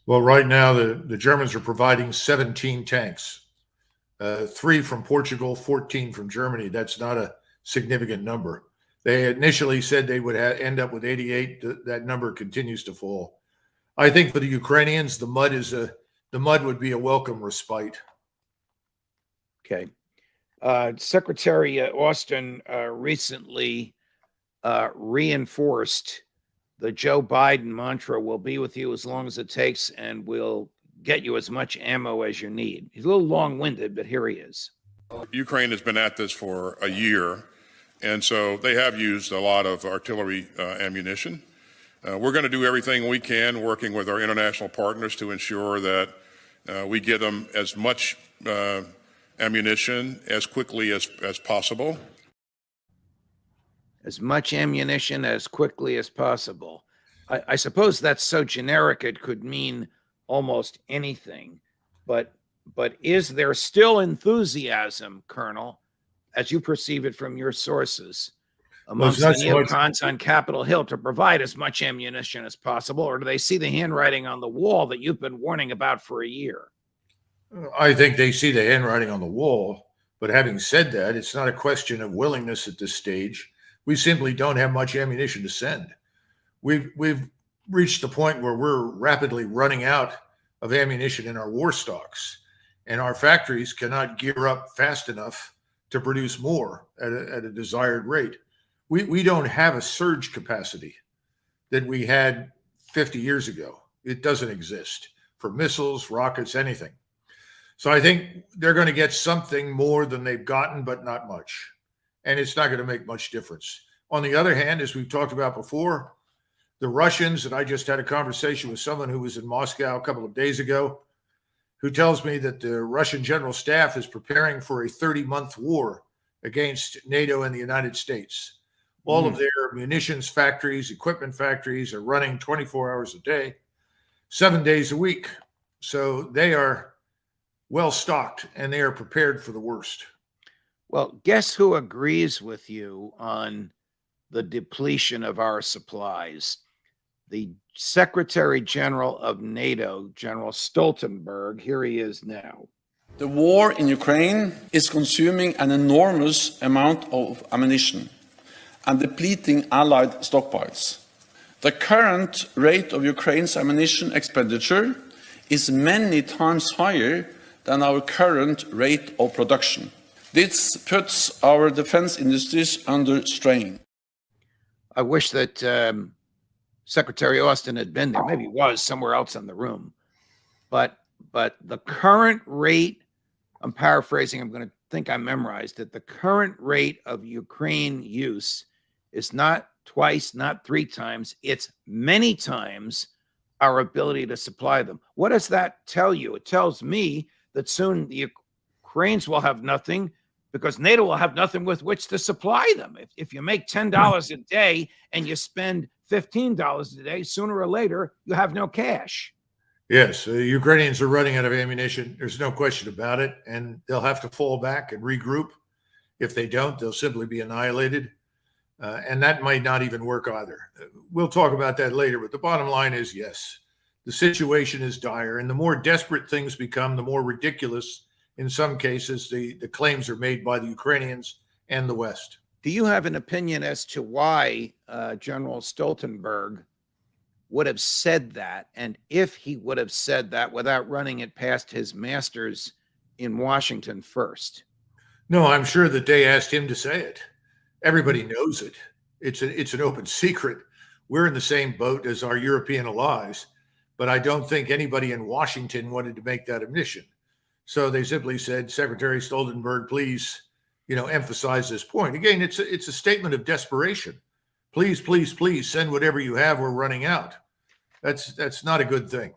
Well, right now, the Germans are providing 17 tanks, three from Portugal, 14 from Germany. That's not a significant number. They initially said they would end up with 88. That number continues to fall. I think for the Ukrainians, the mud would be a welcome respite. Okay. Secretary Austin recently reinforced the Joe Biden mantra, "We'll be with you as long as it takes, and we'll get you as much ammo as you need." He's a little long-winded, but here he is. Ukraine has been at this for a year, and so they have used a lot of artillery ammunition. We're going to do everything we can, working with our international partners, to ensure that we give them as much ammunition as quickly as possible. As much ammunition as quickly as possible. I suppose that's so generic it could mean almost anything. But is there still enthusiasm, Colonel, as you perceive it from your sources, amongst the neocons on Capitol Hill to provide as much ammunition as possible? Or do they see the handwriting on the wall that you've been warning about for a year? I think they see the handwriting on the wall. But having said that, it's not a question of willingness at this stage. We simply don't have much ammunition to send. We've reached the point where we're rapidly running out of ammunition in our war stocks, and our factories cannot gear up fast enough to produce more at a desired rate. We don't have a surge capacity that we had 50 years ago. It doesn't exist for missiles, rockets, anything. So I think they're going to get something more than they've gotten, but not much. And it's not going to make much difference. On the other hand, as we've talked about before, the Russians, and I just had a conversation with someone who was in Moscow a couple of days ago, who tells me that the Russian General Staff is preparing for a 30-month war against NATO and the United States. All of their munitions factories, equipment factories are running 24 hours a day, 7 days a week. So they are well stocked and they are prepared for the worst. Well, guess who agrees with you on the depletion of our supplies? The Secretary General of NATO, General Stoltenberg. Here he is now. The war in Ukraine is consuming an enormous amount of ammunition and depleting Allied stockpiles. The current rate of Ukraine's ammunition expenditure is many times higher than our current rate of production. This puts our defense industries under strain. I wish that Secretary Austin had been there. Maybe he was somewhere else in the room. But the current rate, I'm paraphrasing, I'm going to think I memorized it. The current rate of Ukraine use is not twice, not three times. It's many times our ability to supply them. What does that tell you? It tells me that soon the Ukrainians will have nothing because NATO will have nothing with which to supply them. If you make $10 a day and you spend $15 a day, sooner or later, you have no cash. Yes, the Ukrainians are running out of ammunition. There's no question about it. And they'll have to fall back and regroup. If they don't, they'll simply be annihilated. And that might not even work either. We'll talk about that later. But the bottom line is, yes, the situation is dire. And the more desperate things become, the more ridiculous, in some cases, the claims are made by the Ukrainians and the West. Do you have an opinion as to why General Stoltenberg would have said that, and if he would have said that without running it past his masters in Washington first? No, I'm sure that they asked him to say it. Everybody knows it. It's an open secret. We're in the same boat as our European allies, but I don't think anybody in Washington wanted to make that admission. So they simply said, Secretary Stoltenberg, please, emphasize this point. Again, it's a statement of desperation. Please, please, please send whatever you have. We're running out. That's not a good thing.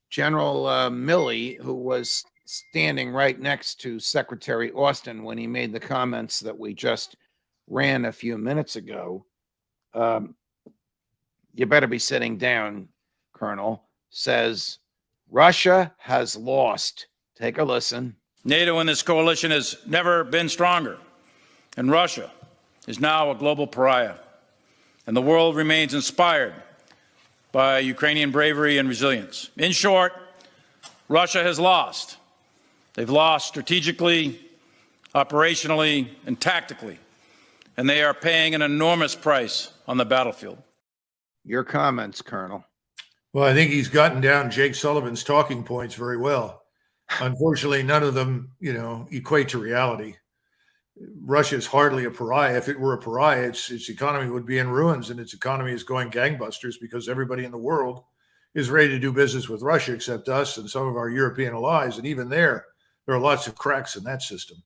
General Milley, who was standing right next to Secretary Austin when he made the comments that we just ran a few minutes ago, you better be sitting down, Colonel, says Russia has lost. Take a listen. NATO and this coalition has never been stronger, and Russia is now a global pariah, and the world remains inspired by Ukrainian bravery and resilience. In short, Russia has lost. They've lost strategically, operationally, and tactically, and they are paying an enormous price on the battlefield. Your comments, Colonel. Well, I think he's gotten down Jake Sullivan's talking points very well. Unfortunately, none of them, equate to reality. Russia is hardly a pariah. If it were a pariah, its economy would be in ruins, and its economy is going gangbusters because everybody in the world is ready to do business with Russia except us and some of our European allies. And even there are lots of cracks in that system.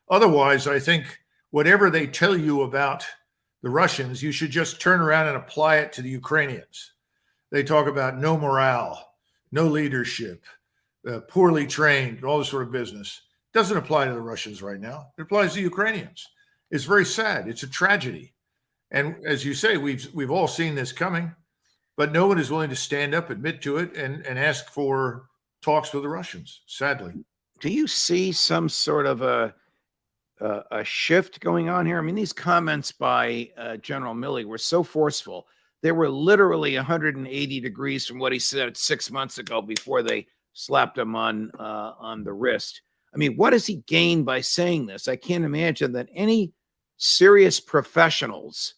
Otherwise, I think whatever they tell you about the Russians, you should just turn around and apply it to the Ukrainians. They talk about no morale, no leadership, poorly trained, all this sort of business. Doesn't apply to the Russians right now. It applies to Ukrainians. It's very sad. It's a tragedy. And as you say, we've all seen this coming, but no one is willing to stand up, admit to it, and ask for talks with the Russians, sadly. Do you see some sort of a shift going on here? I mean, these comments by General Milley were so forceful. They were literally 180 degrees from what he said 6 months ago before they slapped him on the wrist. I mean, what does he gain by saying this? I can't imagine that any serious professionals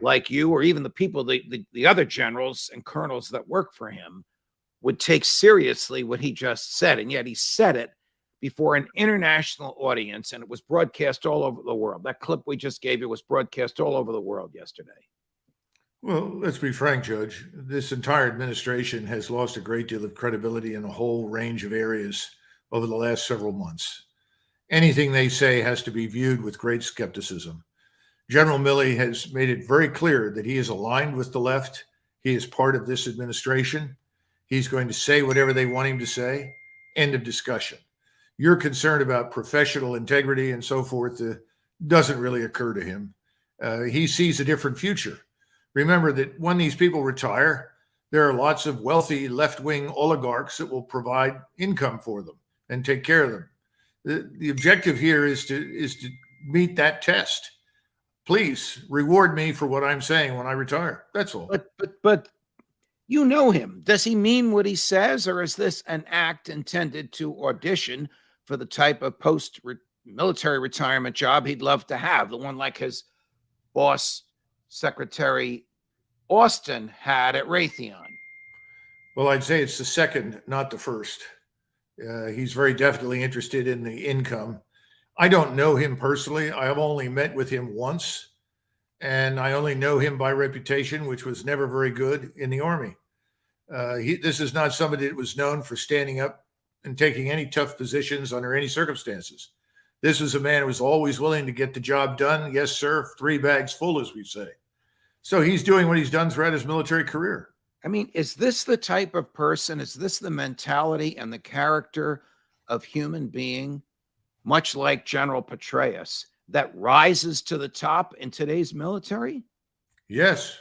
like you, or even the people, the other generals and colonels that work for him, would take seriously what he just said. And yet he said it before an international audience, and it was broadcast all over the world. That clip we just gave you was broadcast all over the world yesterday. Well, let's be frank, Judge. This entire administration has lost a great deal of credibility in a whole range of areas over the last several months. Anything they say has to be viewed with great skepticism. General Milley has made it very clear that he is aligned with the left. He is part of this administration. He's going to say whatever they want him to say. End of discussion. Your concern about professional integrity and so forth doesn't really occur to him. He sees a different future. Remember that when these people retire, there are lots of wealthy left-wing oligarchs that will provide income for them and take care of them. The objective here is to meet that test. Please reward me for what I'm saying when I retire. That's all. But you know him. Does he mean what he says, or is this an act intended to audition for the type of post-military retirement job he'd love to have, the one like his boss, Secretary Austin, had at Raytheon? Well, I'd say it's the second, not the first. He's very definitely interested in the income. I don't know him personally. I have only met with him once, and I only know him by reputation, which was never very good in the Army. This is not somebody that was known for standing up and taking any tough positions under any circumstances. This was a man who was always willing to get the job done. Yes, sir. 3 bags full, as we say. So he's doing what he's done throughout his military career. I mean, is this the type of person, is this the mentality and the character of human being, much like General Petraeus, that rises to the top in today's military? Yes.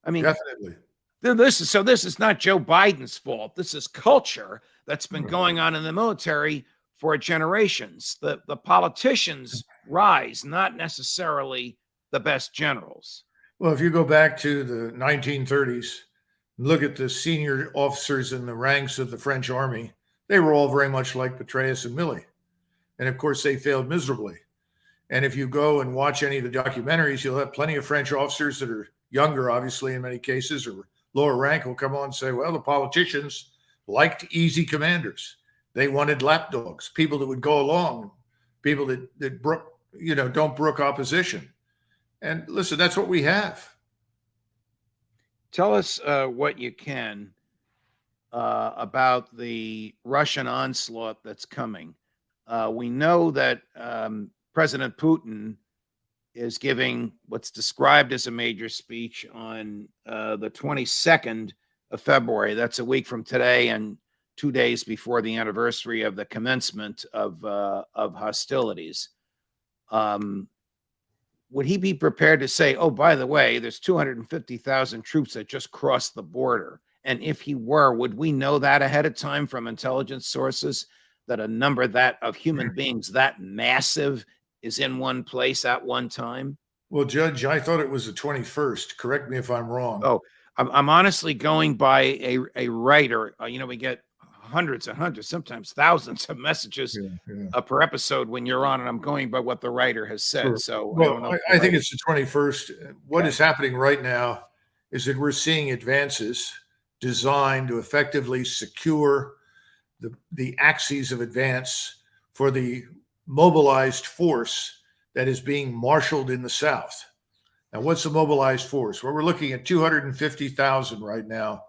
I mean, definitely. This is not Joe Biden's fault. This is culture that's been going on in the military for generations. The politicians rise, not necessarily the best generals. Well, if you go back to the 1930s, look at the senior officers in the ranks of the French army, they were all very much like Petraeus and Milley. And of course, they failed miserably. And if you go and watch any of the documentaries, you'll have plenty of French officers that are younger, obviously, in many cases, or lower rank, will come on and say, well, the politicians liked easy commanders. They wanted lapdogs, people that would go along, people that don't brook opposition. And listen, that's what we have. Tell us what you can about the Russian onslaught that's coming. We know that President Putin is giving what's described as a major speech on the 22nd of February. That's a week from today and 2 days before the anniversary of the commencement of hostilities. Would he be prepared to say, oh, by the way, there's 250,000 troops that just crossed the border? And if he were, would we know that ahead of time from intelligence sources, that a number that of human beings that massive is in one place at one time? Well, Judge, I thought it was the 21st. Correct me if I'm wrong. Oh, I'm honestly going by a writer. We get hundreds and hundreds, sometimes thousands of messages per episode when you're on, and I'm going by what the writer has said. Sure. So I Well, don't know. I think it's the 21st. What Okay. is happening right now is that we're seeing advances designed to effectively secure the axes of advance for the mobilized force that is being marshaled in the South. Now, what's the mobilized force? Well, we're looking at 250,000 right now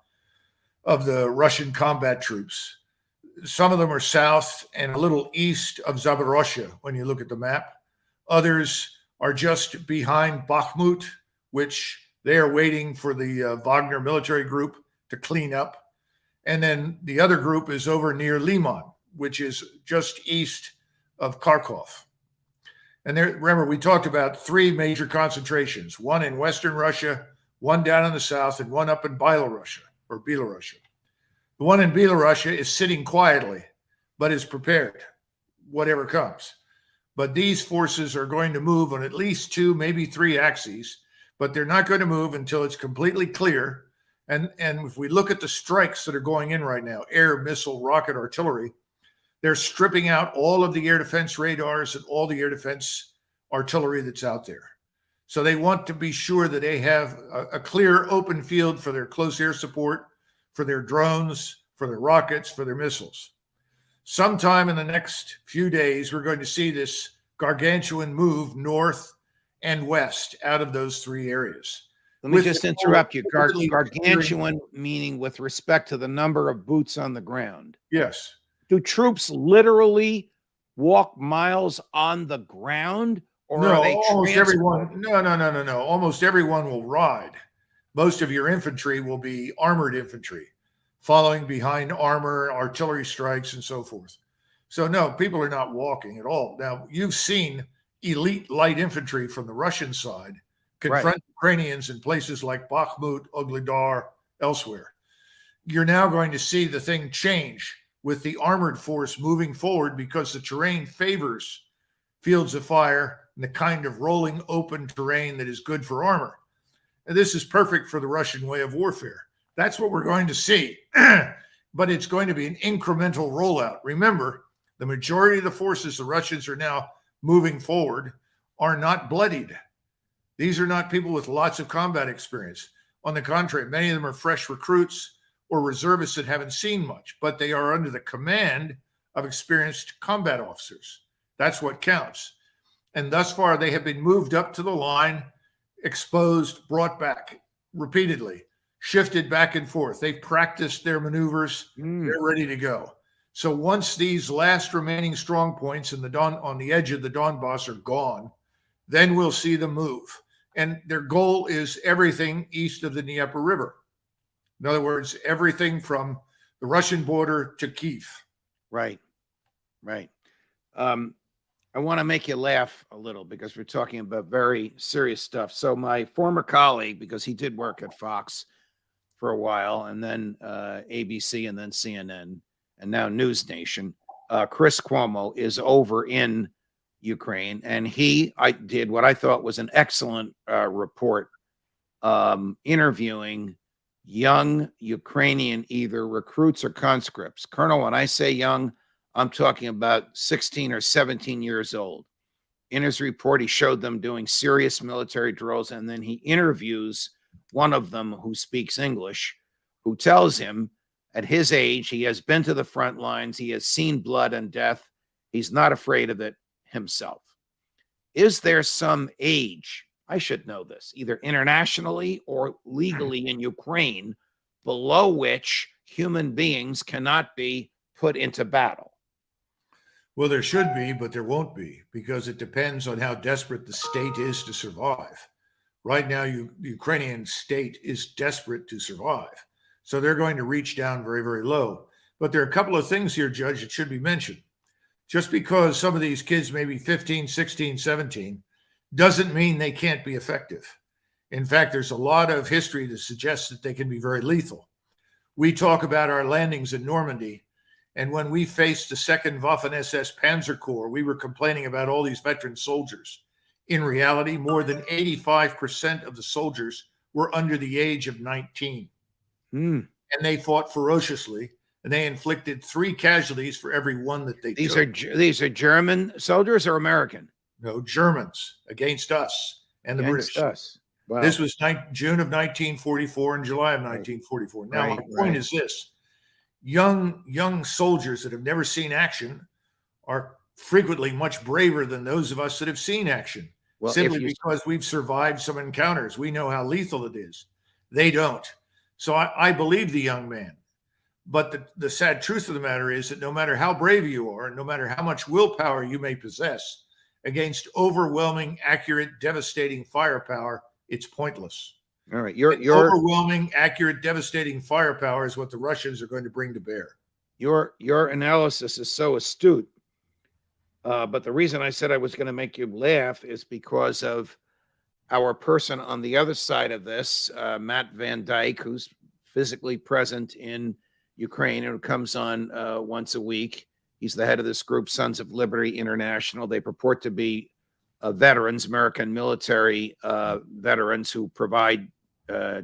of the Russian combat troops. Some of them are south and a little east of Zaporozhye when you look at the map. Others are just behind Bakhmut, which they are waiting for the Wagner military group to clean up. And then the other group is over near Liman, which is just east of Kharkov. And there, remember, we talked about three major concentrations, one in Western Russia, one down in the south, and one up in Belarus. The one in Belarus is sitting quietly, but is prepared, whatever comes. But these forces are going to move on at least two, maybe three axes, but they're not going to move until it's completely clear. And if we look at the strikes that are going in right now, air, missile, rocket, artillery, they're stripping out all of the air defense radars and all the air defense artillery that's out there. So they want to be sure that they have a clear open field for their close air support, for their drones, for their rockets, for their missiles. Sometime in the next few days, we're going to see this gargantuan move north and west out of those three areas. Let me just interrupt you. Gargantuan meaning with respect to the number of boots on the ground. Yes. Do troops literally walk miles on the ground, or no, are they almost everyone? No. Almost everyone will ride. Most of your infantry will be armored infantry, following behind armor, artillery strikes, and so forth. So no, people are not walking at all. Now, you've seen elite light infantry from the Russian side confront Ukrainians in places like Bakhmut, Ugledar, elsewhere. You're now going to see the thing change with the armored force moving forward because the terrain favors fields of fire and the kind of rolling open terrain that is good for armor. And this is perfect for the Russian way of warfare. That's what we're going to see. But it's going to be an incremental rollout. Remember, the majority of the forces the Russians are now moving forward are not bloodied. These are not people with lots of combat experience. On the contrary, many of them are fresh recruits or reservists that haven't seen much, but they are under the command of experienced combat officers. That's what counts. And thus far, they have been moved up to the line, exposed, brought back repeatedly, shifted back and forth. They've practiced their maneuvers. They're ready to go. So once these last remaining strong points on the edge of the Donbass are gone, then we'll see them move. And their goal is everything east of the Dnieper River. In other words, everything from the Russian border to Kyiv. Right. I want to make you laugh a little because we're talking about very serious stuff. So my former colleague, because he did work at Fox for a while, and then ABC, and then CNN, and now News Nation, Chris Cuomo is over in Ukraine, and I did what I thought was an excellent report, interviewing young Ukrainian either recruits or conscripts. Colonel, when I say young, I'm talking about 16 or 17 years old. In his report, he showed them doing serious military drills, and then he interviews one of them who speaks English, who tells him at his age, he has been to the front lines, he has seen blood and death, he's not afraid of it himself. Is there some age, I should know this, either internationally or legally in Ukraine, below which human beings cannot be put into battle? Well, there should be, but there won't be, because it depends on how desperate the state is to survive. Right now, the Ukrainian state is desperate to survive. So they're going to reach down very, very low. But there are a couple of things here, Judge, that should be mentioned. Just because some of these kids may be 15, 16, 17, doesn't mean they can't be effective. In fact, there's a lot of history that suggests that they can be very lethal. We talk about our landings in Normandy, and when we faced the 2nd Waffen-SS Panzer Corps, we were complaining about all these veteran soldiers. In reality, more than 85% of the soldiers were under the age of 19. Hmm. And they fought ferociously, and they inflicted 3 casualties for every one that they These took. these are German soldiers or American? No, Germans against us and the Against British. us. Wow. This was June of 1944 and July of 1944. Now, my point is this: young soldiers that have never seen action are frequently much braver than those of us that have seen action. Well, Simply because we've survived some encounters. We know how lethal it is. They don't. So I believe the young man. But the sad truth of the matter is that no matter how brave you are, no matter how much willpower you may possess, against overwhelming, accurate, devastating firepower, it's pointless. all right. Overwhelming, accurate, devastating firepower is what the Russians are going to bring to bear. Your analysis is so astute. But the reason I said I was going to make you laugh is because of our person on the other side of this, Matt Van Dyke, who's physically present in Ukraine and who comes on once a week. He's the head of this group, Sons of Liberty International. They purport to be veterans, American military veterans who provide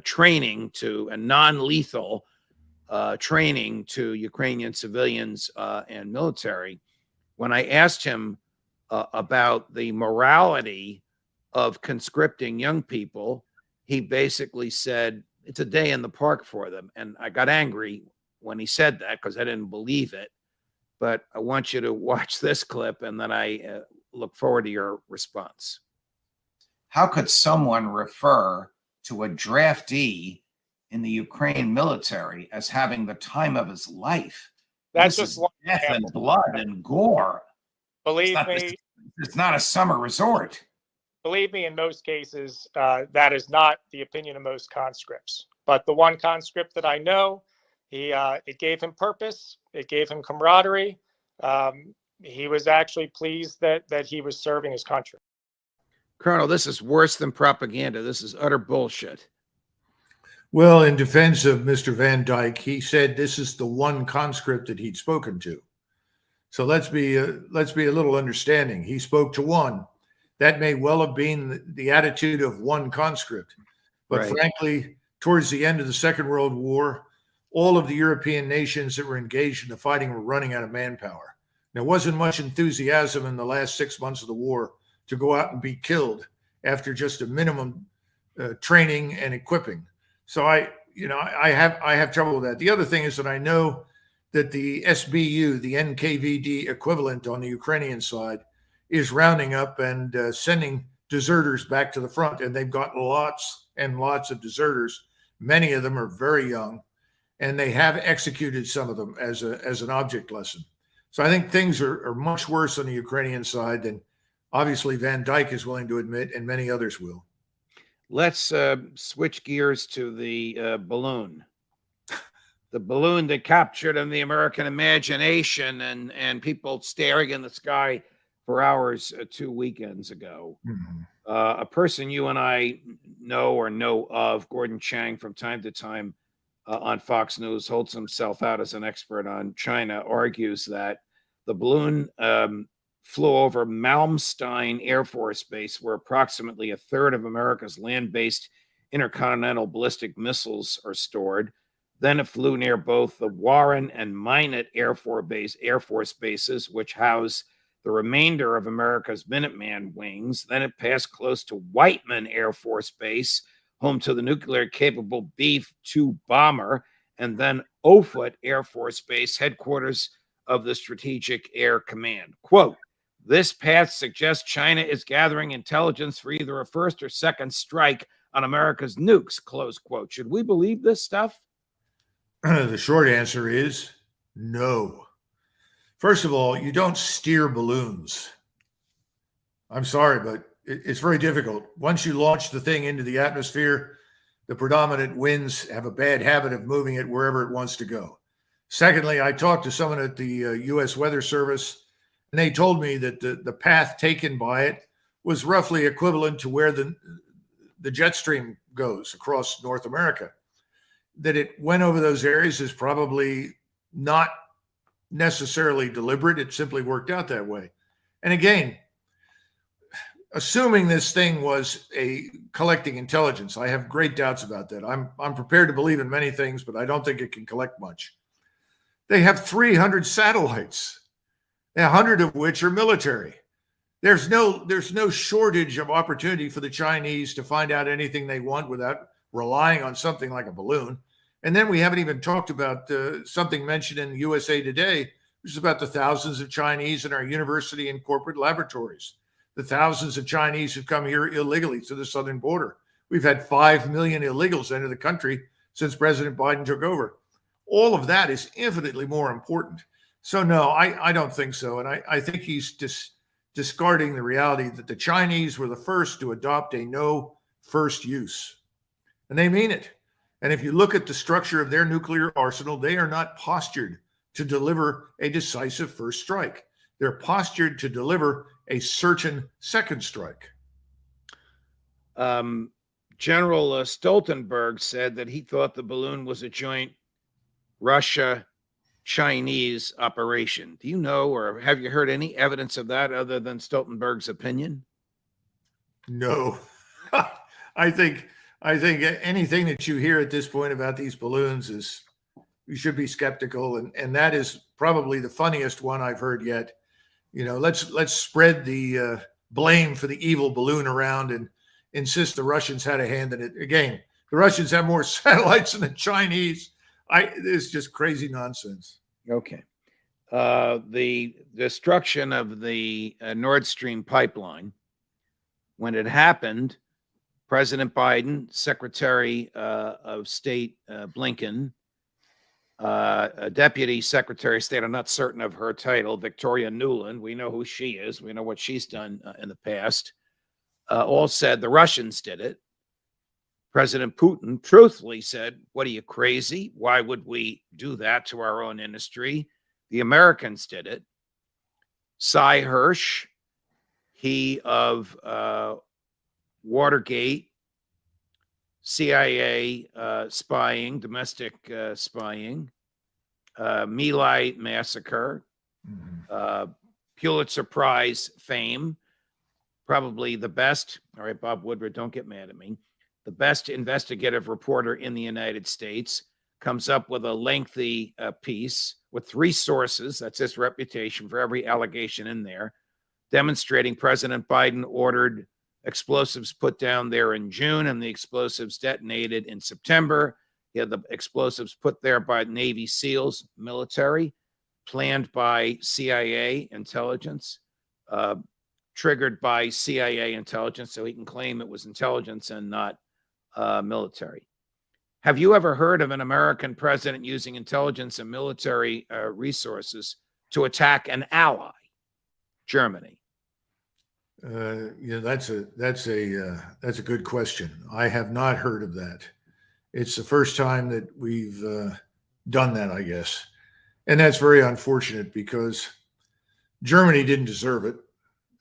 training to a non-lethal training to Ukrainian civilians and military. When I asked him about the morality of conscripting young people, he basically said it's a day in the park for them. And I got angry when he said that because I didn't believe it. But I want you to watch this clip, and then I look forward to your response. How could someone refer to a draftee in the Ukraine military as having the time of his life? That's This just is one death example. and blood and gore. Believe It's not, me, it's not a summer resort. believe me, in most cases, that is not the opinion of most conscripts. But the one conscript that I know, it gave him purpose. It gave him camaraderie. He was actually pleased that he was serving his country. Colonel, this is worse than propaganda. This is utter bullshit. Well, in defense of Mr. Van Dyke, he said this is the one conscript that he'd spoken to. So let's be a little understanding. He spoke to one. That may well have been the attitude of one conscript. But Right. frankly, towards the end of the Second World War, all of the European nations that were engaged in the fighting were running out of manpower. There wasn't much enthusiasm in the last 6 months of the war to go out and be killed after just a minimum training and equipping. So I have trouble with that. The other thing is that I know that the SBU, the NKVD equivalent on the Ukrainian side, is rounding up and sending deserters back to the front. And they've got lots and lots of deserters. Many of them are very young, and they have executed some of them as an object lesson. So I think things are much worse on the Ukrainian side than obviously Van Dyke is willing to admit, and many others will. Let's switch gears to the balloon. The balloon that captured in the American imagination and people staring in the sky for hours 2 weekends ago. Mm-hmm. A person you and I know of, Gordon Chang, from time to time on Fox News, holds himself out as an expert on China, argues that the balloon flew over Malmstein Air Force Base, where approximately a third of America's land-based intercontinental ballistic missiles are stored. Then it flew near both the Warren and Minot Air Force bases, which house the remainder of America's Minuteman wings. Then it passed close to Whiteman Air Force Base, home to the nuclear-capable B-2 bomber, and then Offutt Air Force Base, headquarters of the Strategic Air Command. Quote, "This path suggests China is gathering intelligence for either a first or second strike on America's nukes," close quote. Should we believe this stuff? The short answer is no. First of all, you don't steer balloons. I'm sorry, but it's very difficult. Once you launch the thing into the atmosphere, the predominant winds have a bad habit of moving it wherever it wants to go. Secondly, I talked to someone at the U.S. Weather Service, and they told me that the path taken by it was roughly equivalent to where the jet stream goes across North America. That it went over those areas is probably not necessarily deliberate. It simply worked out that way. And again, assuming this thing was a collecting intelligence, I have great doubts about that. I'm prepared to believe in many things, but I don't think it can collect much. They have 300 satellites, 100 of which are military. There's no shortage of opportunity for the Chinese to find out anything they want without relying on something like a balloon. And then we haven't even talked about something mentioned in USA Today, which is about the thousands of Chinese in our university and corporate laboratories, the thousands of Chinese who come here illegally to the southern border. We've had 5 million illegals enter the country since President Biden took over. All of that is infinitely more important. So no, I don't think so. And I think he's discarding the reality that the Chinese were the first to adopt a no first use. And they mean it. And if you look at the structure of their nuclear arsenal, they are not postured to deliver a decisive first strike. They're postured to deliver a certain second strike. General Stoltenberg said that he thought the balloon was a joint Russia-Chinese operation. Do you know, or have you heard any evidence of that other than Stoltenberg's opinion? No. I think anything that you hear at this point about these balloons is, you should be skeptical, and that is probably the funniest one I've heard yet. You know, let's spread the blame for the evil balloon around and insist the Russians had a hand in it. Again, the Russians have more satellites than the Chinese. It's just crazy nonsense. Okay. The destruction of the Nord Stream pipeline, when it happened, President Biden, Secretary of State Blinken, Deputy Secretary of State, I'm not certain of her title, Victoria Nuland, we know who she is, we know what she's done in the past, all said the Russians did it. President Putin truthfully said, what are you, crazy? Why would we do that to our own industry? The Americans did it. Cy Hirsch, he of Watergate, CIA spying, domestic spying, My Lai massacre, Pulitzer Prize fame, probably the best, all right, Bob Woodward, don't get mad at me, the best investigative reporter in the United States, comes up with a lengthy piece with 3 sources, that's his reputation for every allegation in there, demonstrating President Biden ordered explosives put down there in June and the explosives detonated in September. He had the explosives put there by Navy SEALs, military, planned by CIA intelligence, triggered by CIA intelligence, so he can claim it was intelligence and not military. Have you ever heard of an American president using intelligence and military resources to attack an ally, Germany? That's a good question. I have not heard of that. It's the first time that we've done that, I guess, and that's very unfortunate because Germany didn't deserve it.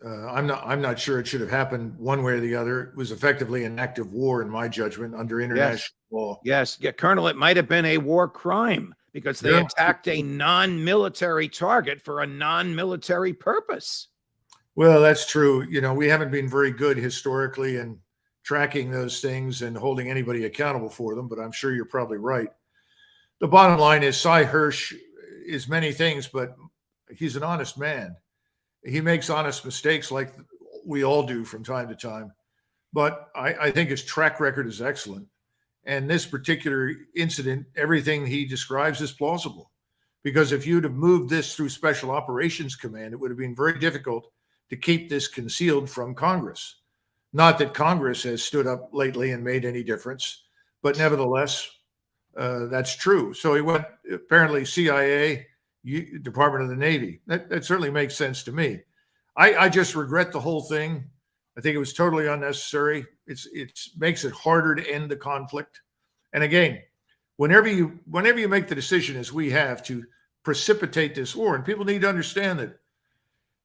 I'm not sure it should have happened one way or the other. It was effectively an act of war, in my judgment, under international law. Yes, yeah, Colonel, it might have been a war crime because they attacked a non-military target for a non-military purpose. Well, that's true. You know, we haven't been very good historically in tracking those things and holding anybody accountable for them, but I'm sure you're probably right. The bottom line is Cy Hirsch is many things, but he's an honest man. He makes honest mistakes like we all do from time to time. But I think his track record is excellent. And this particular incident, everything he describes is plausible. Because if you'd have moved this through Special Operations Command, it would have been very difficult to keep this concealed from Congress. Not that Congress has stood up lately and made any difference, but nevertheless, that's true. So he went, apparently CIA, Department of the Navy. That certainly makes sense to me. I just regret the whole thing. I think it was totally unnecessary. It makes it harder to end the conflict. And again, whenever you make the decision, as we have, to precipitate this war, and people need to understand that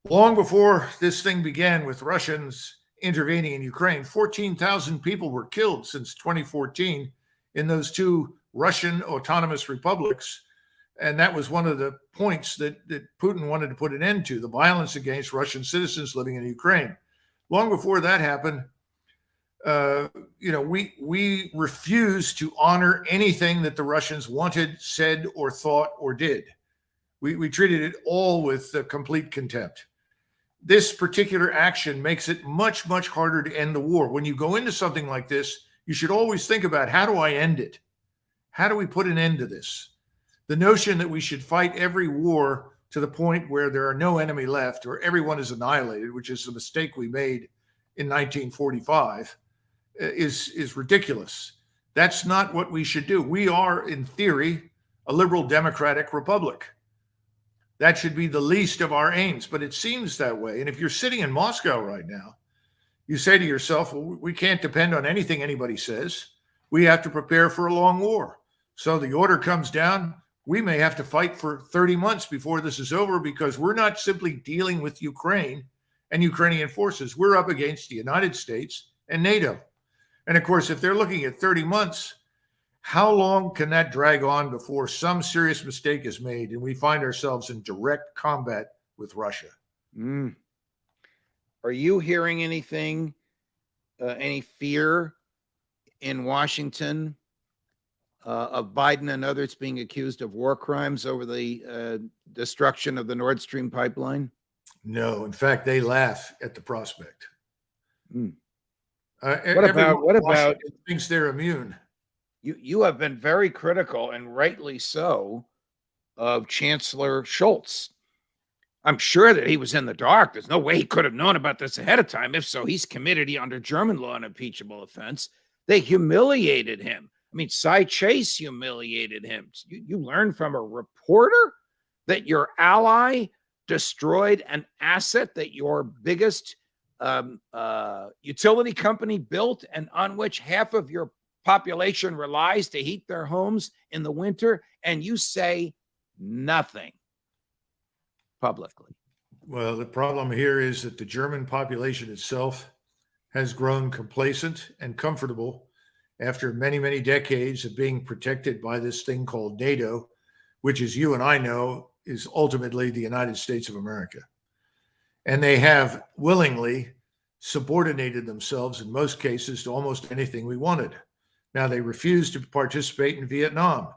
long before this thing began with Russians intervening in Ukraine, 14,000 people were killed since 2014 in those 2 Russian autonomous republics. And that was one of the points that Putin wanted to put an end to, the violence against Russian citizens living in Ukraine. Long before that happened, we refused to honor anything that the Russians wanted, said, or thought, or did. We treated it all with complete contempt. This particular action makes it much, much harder to end the war. When you go into something like this, you should always think about, how do I end it? How do we put an end to this? The notion that we should fight every war to the point where there are no enemy left or everyone is annihilated, which is a mistake we made in 1945, is ridiculous. That's not what we should do. We are, in theory, a liberal democratic republic. That should be the least of our aims, but it seems that way. And if you're sitting in Moscow right now, you say to yourself, well, we can't depend on anything anybody says. We have to prepare for a long war. So the order comes down. We may have to fight for 30 months before this is over, because we're not simply dealing with Ukraine and Ukrainian forces. We're up against the United States and NATO. And of course, if they're looking at 30 months, how long can that drag on before some serious mistake is made and we find ourselves in direct combat with Russia? Are you hearing anything, any fear in Washington of Biden and others being accused of war crimes over the destruction of the Nord Stream pipeline? No, in fact, they laugh at the prospect. What about thinks they're immune? You have been very critical, and rightly so, of Chancellor Scholz. I'm sure that he was in the dark. There's no way he could have known about this ahead of time. If so, he's committed under German law an impeachable offense. They humiliated him. I mean, Cy Chase humiliated him. You learn from a reporter that your ally destroyed an asset that your biggest utility company built, and on which half of your population relies to heat their homes in the winter, and you say nothing publicly. Well, the problem here is that the German population itself has grown complacent and comfortable after many, many decades of being protected by this thing called NATO, which, as you and I know, is ultimately the United States of America. And they have willingly subordinated themselves in most cases to almost anything we wanted. Now, they refuse to participate in Vietnam.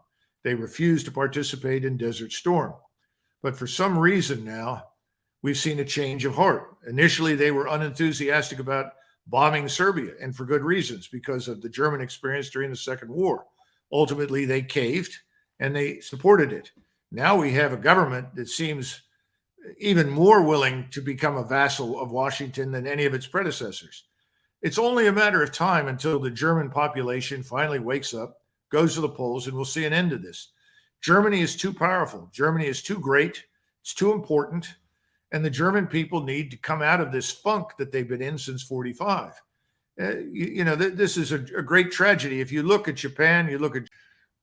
They refuse to participate in Desert Storm. But for some reason now, we've seen a change of heart. Initially, they were unenthusiastic about bombing Serbia, and for good reasons, because of the German experience during the Second War. Ultimately, they caved and they supported it. Now we have a government that seems even more willing to become a vassal of Washington than any of its predecessors. It's only a matter of time until the German population finally wakes up, goes to the polls, and we'll see an end to this. Germany is too powerful. Germany is too great. It's too important. And the German people need to come out of this funk that they've been in since 45. This is a great tragedy. If you look at Japan,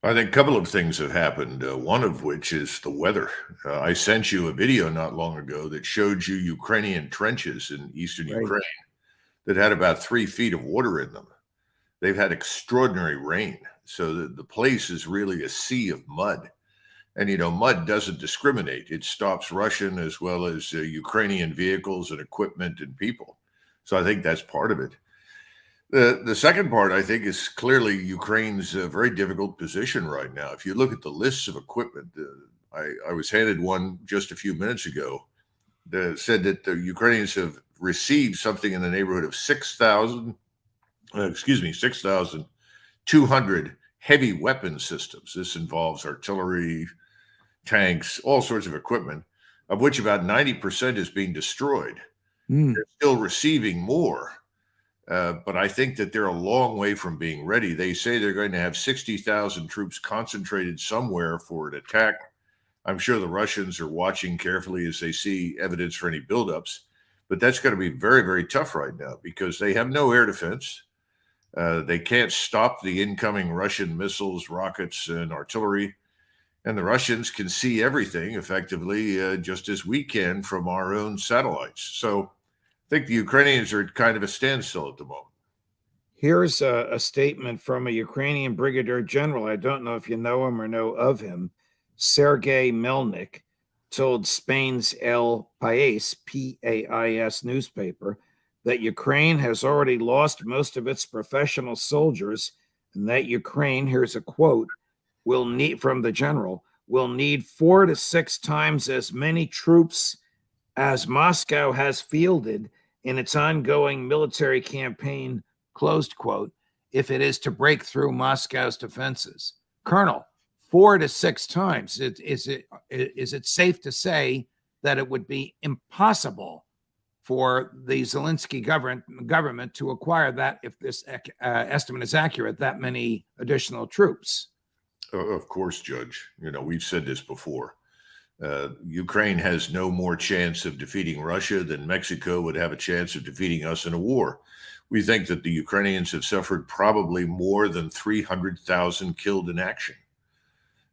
I think a couple of things have happened, one of which is the weather. I sent you a video not long ago that showed you Ukrainian trenches in eastern Ukraine that had about 3 feet of water in them. They've had extraordinary rain. So the place is really a sea of mud. And, mud doesn't discriminate. It stops Russian as well as Ukrainian vehicles and equipment and people. So I think that's part of it. The second part, I think, is clearly Ukraine's very difficult position right now. If you look at the lists of equipment, I was handed one just a few minutes ago that said that the Ukrainians have received something in the neighborhood of 6,200 heavy weapon systems. This involves artillery, tanks, all sorts of equipment, of which about 90% is being destroyed. They're still receiving more. But I think that they're a long way from being ready. They say they're going to have 60,000 troops concentrated somewhere for an attack. I'm sure the Russians are watching carefully as they see evidence for any buildups. But that's going to be very, very tough right now because they have no air defense. They can't stop the incoming Russian missiles, rockets, and artillery. And the Russians can see everything effectively, just as we can from our own satellites. So I think the Ukrainians are at kind of a standstill at the moment. Here's a statement from a Ukrainian brigadier general. I don't know if you know him or know of him. Sergei Melnik told Spain's El País, P-A-I-S newspaper, that Ukraine has already lost most of its professional soldiers, and that Ukraine, here's a quote, will need from the general, will need 4 to 6 times as many troops as Moscow has fielded in its ongoing military campaign, closed quote, if it is to break through Moscow's defenses. Colonel, 4 to 6 times. Is it safe to say that it would be impossible for the Zelensky government to acquire that, if this estimate is accurate, that many additional troops? Of course, Judge. We've said this before. Ukraine has no more chance of defeating Russia than Mexico would have a chance of defeating us in a war. We think that the Ukrainians have suffered probably more than 300,000 killed in action.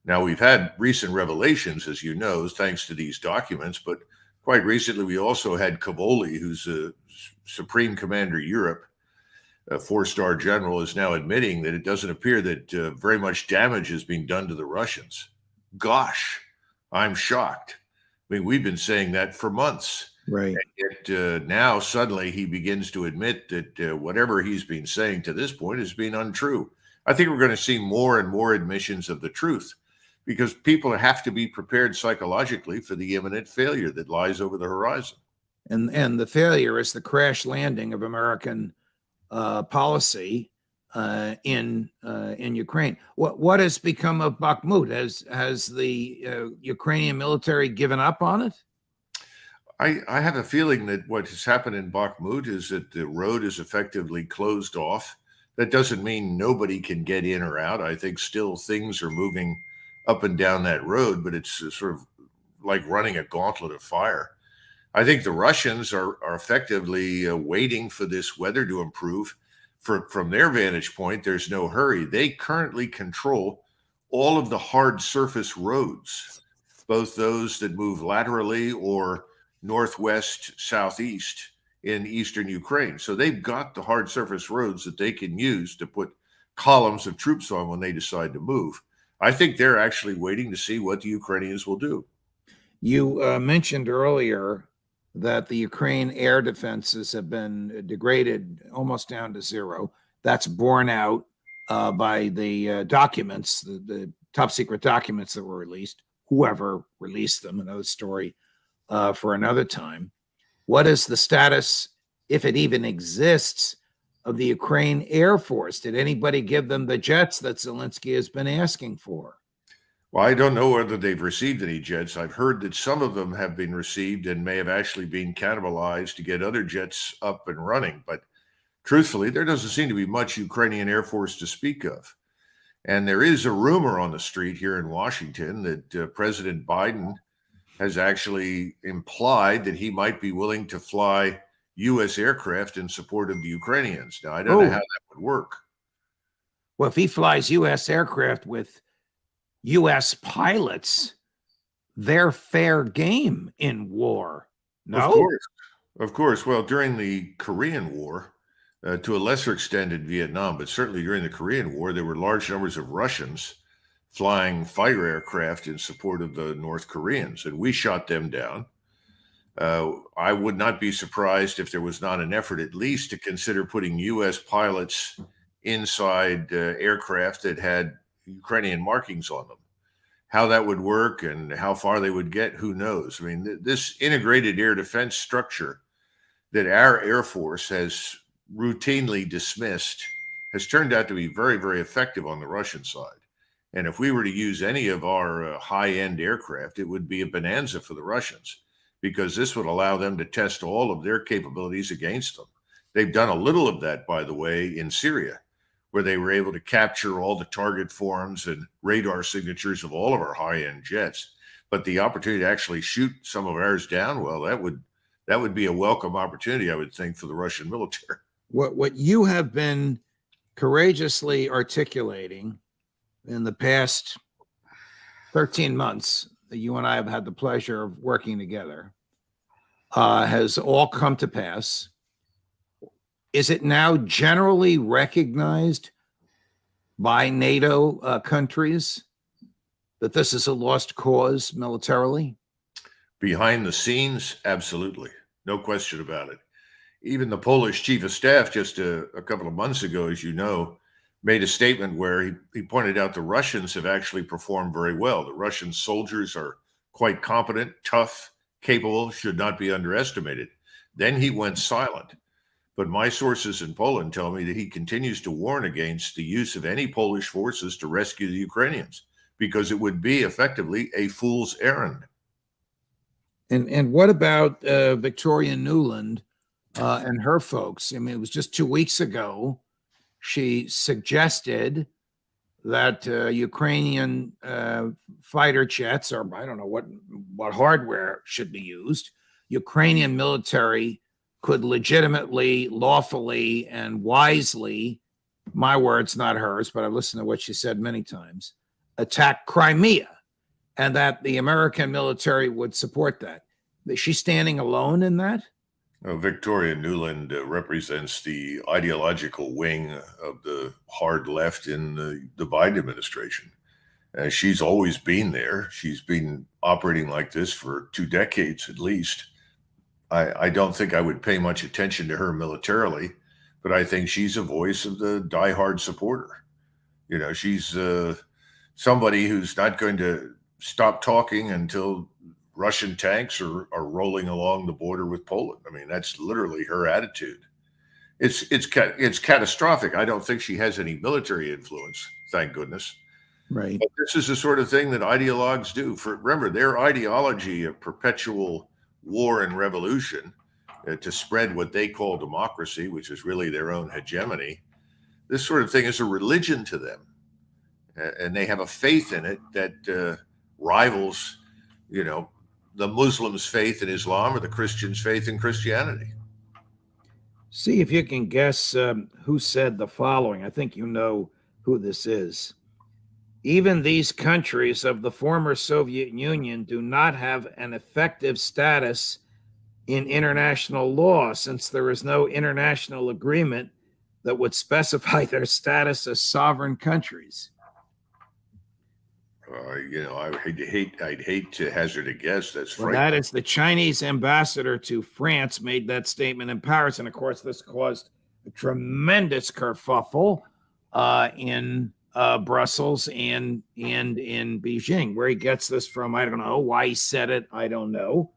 Now, we've had recent revelations, as you know, thanks to these documents, but quite recently we also had Cavoli, who's a Supreme Commander Europe, a 4-star general, is now admitting that it doesn't appear that very much damage is being done to the Russians. Gosh, I'm shocked. I mean, we've been saying that for months. Right. And yet now suddenly he begins to admit that whatever he's been saying to this point has been untrue. I think we're going to see more and more admissions of the truth, because people have to be prepared psychologically for the imminent failure that lies over the horizon. And the failure is the crash landing of American policy in Ukraine. What has become of Bakhmut? Has the Ukrainian military given up on it? I have a feeling that what has happened in Bakhmut is that the road is effectively closed off. That doesn't mean nobody can get in or out. I think still things are moving up and down that road, but it's sort of like running a gauntlet of fire. I think the Russians are effectively waiting for this weather to improve. From their vantage point, there's no hurry. They currently control all of the hard surface roads, both those that move laterally or northwest, southeast in eastern Ukraine. So they've got the hard surface roads that they can use to put columns of troops on when they decide to move. I think they're actually waiting to see what the Ukrainians will do. You mentioned earlier that the Ukraine air defenses have been degraded almost down to zero. That's borne out by the documents, the top secret documents that were released. Whoever released them, another story for another time. What is the status, if it even exists, of the Ukraine Air Force? Did anybody give them the jets that Zelensky has been asking for? Well, I don't know whether they've received any jets. I've heard that some of them have been received and may have actually been cannibalized to get other jets up and running. But truthfully, there doesn't seem to be much Ukrainian Air Force to speak of. And there is a rumor on the street here in Washington that President Biden has actually implied that he might be willing to fly U.S. aircraft in support of the Ukrainians. Now, I don't know how that would work. Well, if he flies U.S. aircraft with U.S. pilots, they're fair game in war. No? Of course. Well, during the Korean War, to a lesser extent in Vietnam, but certainly during the Korean War, there were large numbers of Russians flying fighter aircraft in support of the North Koreans, and we shot them down. I would not be surprised if there was not an effort at least to consider putting U.S. pilots inside aircraft that had Ukrainian markings on them. How that would work and how far they would get, who knows? I mean, this integrated air defense structure that our Air Force has routinely dismissed has turned out to be very, very effective on the Russian side. And if we were to use any of our high-end aircraft, it would be a bonanza for the Russians, because this would allow them to test all of their capabilities against them. They've done a little of that, by the way, in Syria, where they were able to capture all the target forms and radar signatures of all of our high-end jets. But the opportunity to actually shoot some of ours down, well, that would be a welcome opportunity, I would think, for the Russian military. What you have been courageously articulating in the past 13 months that you and I have had the pleasure of working together has all come to pass. Is it now generally recognized by NATO countries that this is a lost cause militarily? Behind the scenes, absolutely. No question about it. even the Polish chief of staff just a couple of months ago, as you know, made a statement where he pointed out the Russians have actually performed very well. The Russian soldiers are quite competent, tough, capable, should not be underestimated. Then he went silent. But my sources in Poland tell me that he continues to warn against the use of any Polish forces to rescue the Ukrainians because it would be effectively a fool's errand. And what about Victoria Nuland and her folks? I mean, it was just 2 weeks ago. She suggested that Ukrainian fighter jets, or I don't know what hardware should be used, Ukrainian military could legitimately, lawfully, and wisely, my words, not hers, but I've listened to what she said many times, attack Crimea, and that the American military would support that. Is she standing alone in that? Victoria Nuland represents the ideological wing of the hard left in the Biden administration. She's always been there. She's been operating like this for 2 decades at least. I don't think I would pay much attention to her militarily, but I think she's a voice of the diehard supporter. You know, she's somebody who's not going to stop talking until Russian tanks are rolling along the border with Poland. I mean, that's literally her attitude. It's catastrophic. I don't think she has any military influence, thank goodness. Right. But this is the sort of thing that ideologues do. Remember, their ideology of perpetual war and revolution to spread what they call democracy, which is really their own hegemony. This sort of thing is a religion to them, and they have a faith in it that rivals, you know, the Muslims' faith in Islam or the Christians' faith in Christianity. See if you can guess who said the following. I think you know who this is. Even these countries of the former Soviet Union do not have an effective status in international law, since there is no international agreement that would specify their status as sovereign countries. You know, I'd hate to hazard a guess. That's Well, frightening. that is the Chinese ambassador to France made that statement in Paris. And of course, this caused a tremendous kerfuffle in Brussels and in Beijing. Where he gets this from, I don't know. Why he said it, I don't know.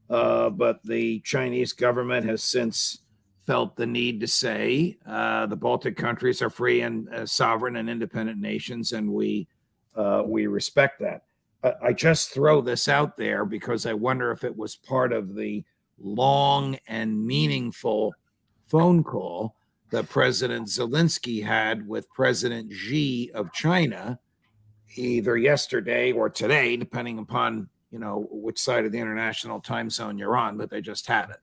But the Chinese government has since felt the need to say the Baltic countries are free and sovereign and independent nations, and we respect that. I just throw this out there because I wonder if it was part of the long and meaningful phone call that President Zelensky had with President Xi of China, either yesterday or today, depending upon, you know, which side of the international time zone you're on, but they just had it.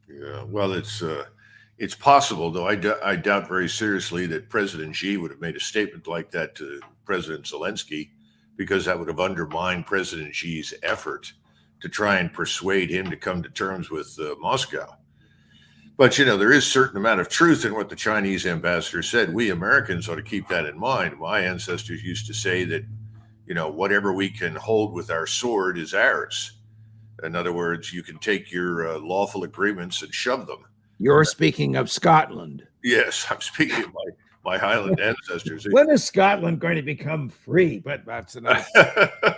Yeah, well, it's possible, though. I doubt very seriously that President Xi would have made a statement like that to President Zelensky, because that would have undermined President Xi's effort to try and persuade him to come to terms with Moscow. But, you know, there is a certain amount of truth in what the Chinese ambassador said. We Americans ought to keep that in mind. My ancestors used to say that, you know, whatever we can hold with our sword is ours. In other words, you can take your lawful agreements and shove them. You're speaking of Scotland. Yes, I'm speaking of my Highland ancestors. When is Scotland going to become free? But that's another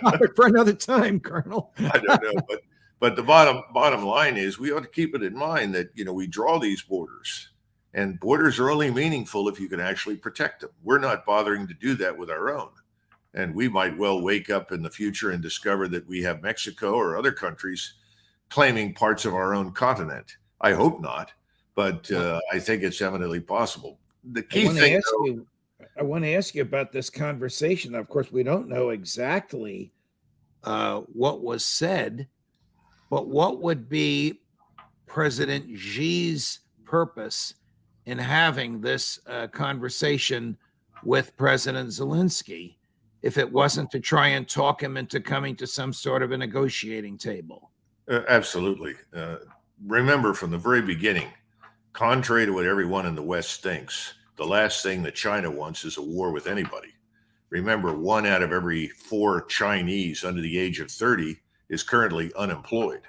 topic for another time, Colonel. I don't know, but the bottom line is we ought to keep it in mind that, you know, we draw these borders, and borders are only meaningful if you can actually protect them. We're not bothering to do that with our own. And we might well wake up in the future and discover that we have Mexico or other countries claiming parts of our own continent. I hope not, but I think it's eminently possible. The key thing, I want to ask you about this conversation. Of course, we don't know exactly what was said, but what would be President Xi's purpose in having this conversation with President Zelensky, if it wasn't to try and talk him into coming to some sort of a negotiating table? Absolutely. Remember from the very beginning, contrary to what everyone in the West thinks, the last thing that China wants is a war with anybody. Remember, 1 out of every 4 Chinese under the age of 30 is currently unemployed.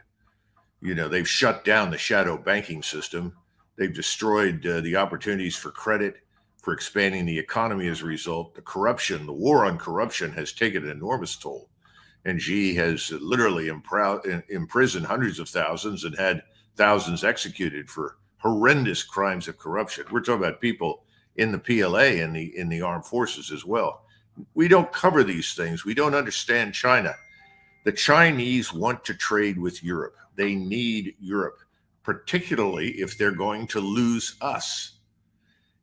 You know, they've shut down the shadow banking system. They've destroyed the opportunities for credit, for expanding the economy as a result. The corruption, the war on corruption has taken an enormous toll. And Xi has literally imprisoned hundreds of thousands and had thousands executed for horrendous crimes of corruption. We're talking about people in the PLA and in the armed forces as well. We don't cover these things. We don't understand China. The Chinese want to trade with Europe. They need Europe, particularly if they're going to lose us.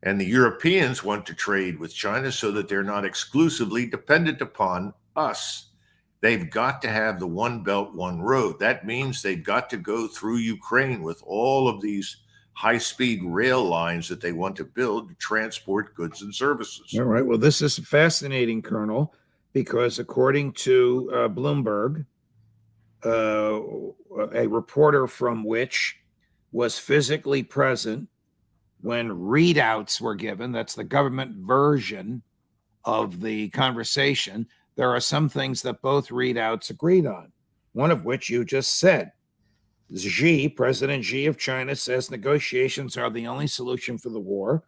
And the Europeans want to trade with China so that they're not exclusively dependent upon us. They've got to have the one belt, one road. That means they've got to go through Ukraine with all of these high-speed rail lines that they want to build to transport goods and services. All right. Well, this is fascinating, Colonel, because according to Bloomberg, a reporter from which was physically present when readouts were given, that's the government version of the conversation, there are some things that both readouts agreed on, one of which you just said. Xi, President Xi of China, says negotiations are the only solution for the war.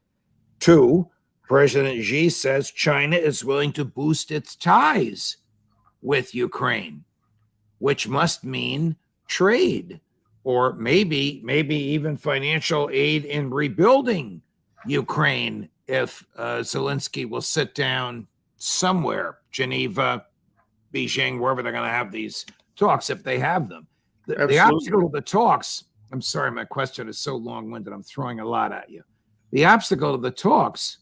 2, President Xi says China is willing to boost its ties with Ukraine, which must mean trade, or maybe even financial aid in rebuilding Ukraine if Zelensky will sit down somewhere, Geneva, Beijing, wherever they're going to have these talks, if they have them. The obstacle to the talks, I'm sorry, my question is so long-winded, I'm throwing a lot at you. The obstacle to the talks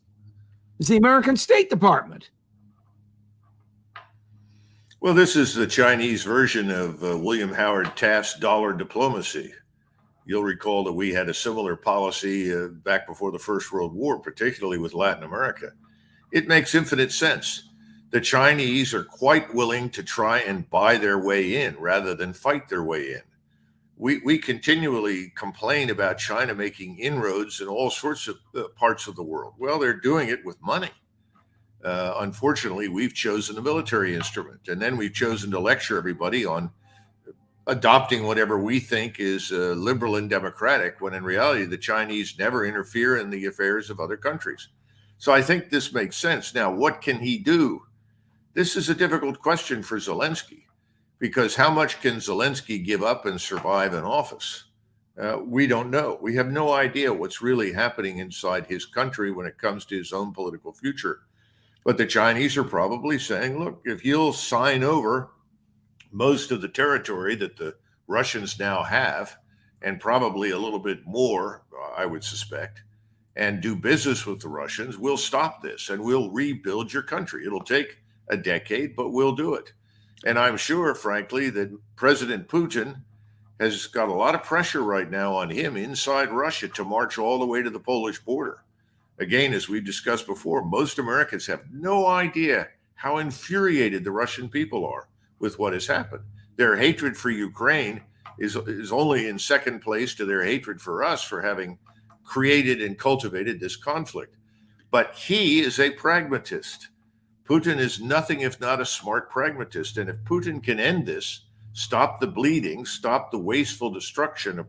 is the American State Department. Well, this is the Chinese version of William Howard Taft's dollar diplomacy. You'll recall that we had a similar policy back before the First World War, particularly with Latin America. It makes infinite sense. The Chinese are quite willing to try and buy their way in rather than fight their way in. We continually complain about China making inroads in all sorts of parts of the world. Well, they're doing it with money. Unfortunately, we've chosen the military instrument, and then we've chosen to lecture everybody on adopting whatever we think is liberal and democratic, when in reality, the Chinese never interfere in the affairs of other countries. So I think this makes sense. Now, what can he do? This is a difficult question for Zelensky, because how much can Zelensky give up and survive in office? We don't know. We have no idea what's really happening inside his country when it comes to his own political future. But the Chinese are probably saying, look, if you'll sign over most of the territory that the Russians now have, and probably a little bit more, I would suspect, and do business with the Russians, we'll stop this and we'll rebuild your country. It'll take a decade, but we'll do it. And I'm sure, frankly, that President Putin has got a lot of pressure right now on him inside Russia to march all the way to the Polish border. Again, as we've discussed before, most Americans have no idea how infuriated the Russian people are with what has happened. Their hatred for Ukraine is only in second place to their hatred for us for having created and cultivated this conflict. But he is a pragmatist. Putin is nothing if not a smart pragmatist. And if Putin can end this, stop the bleeding, stop the wasteful destruction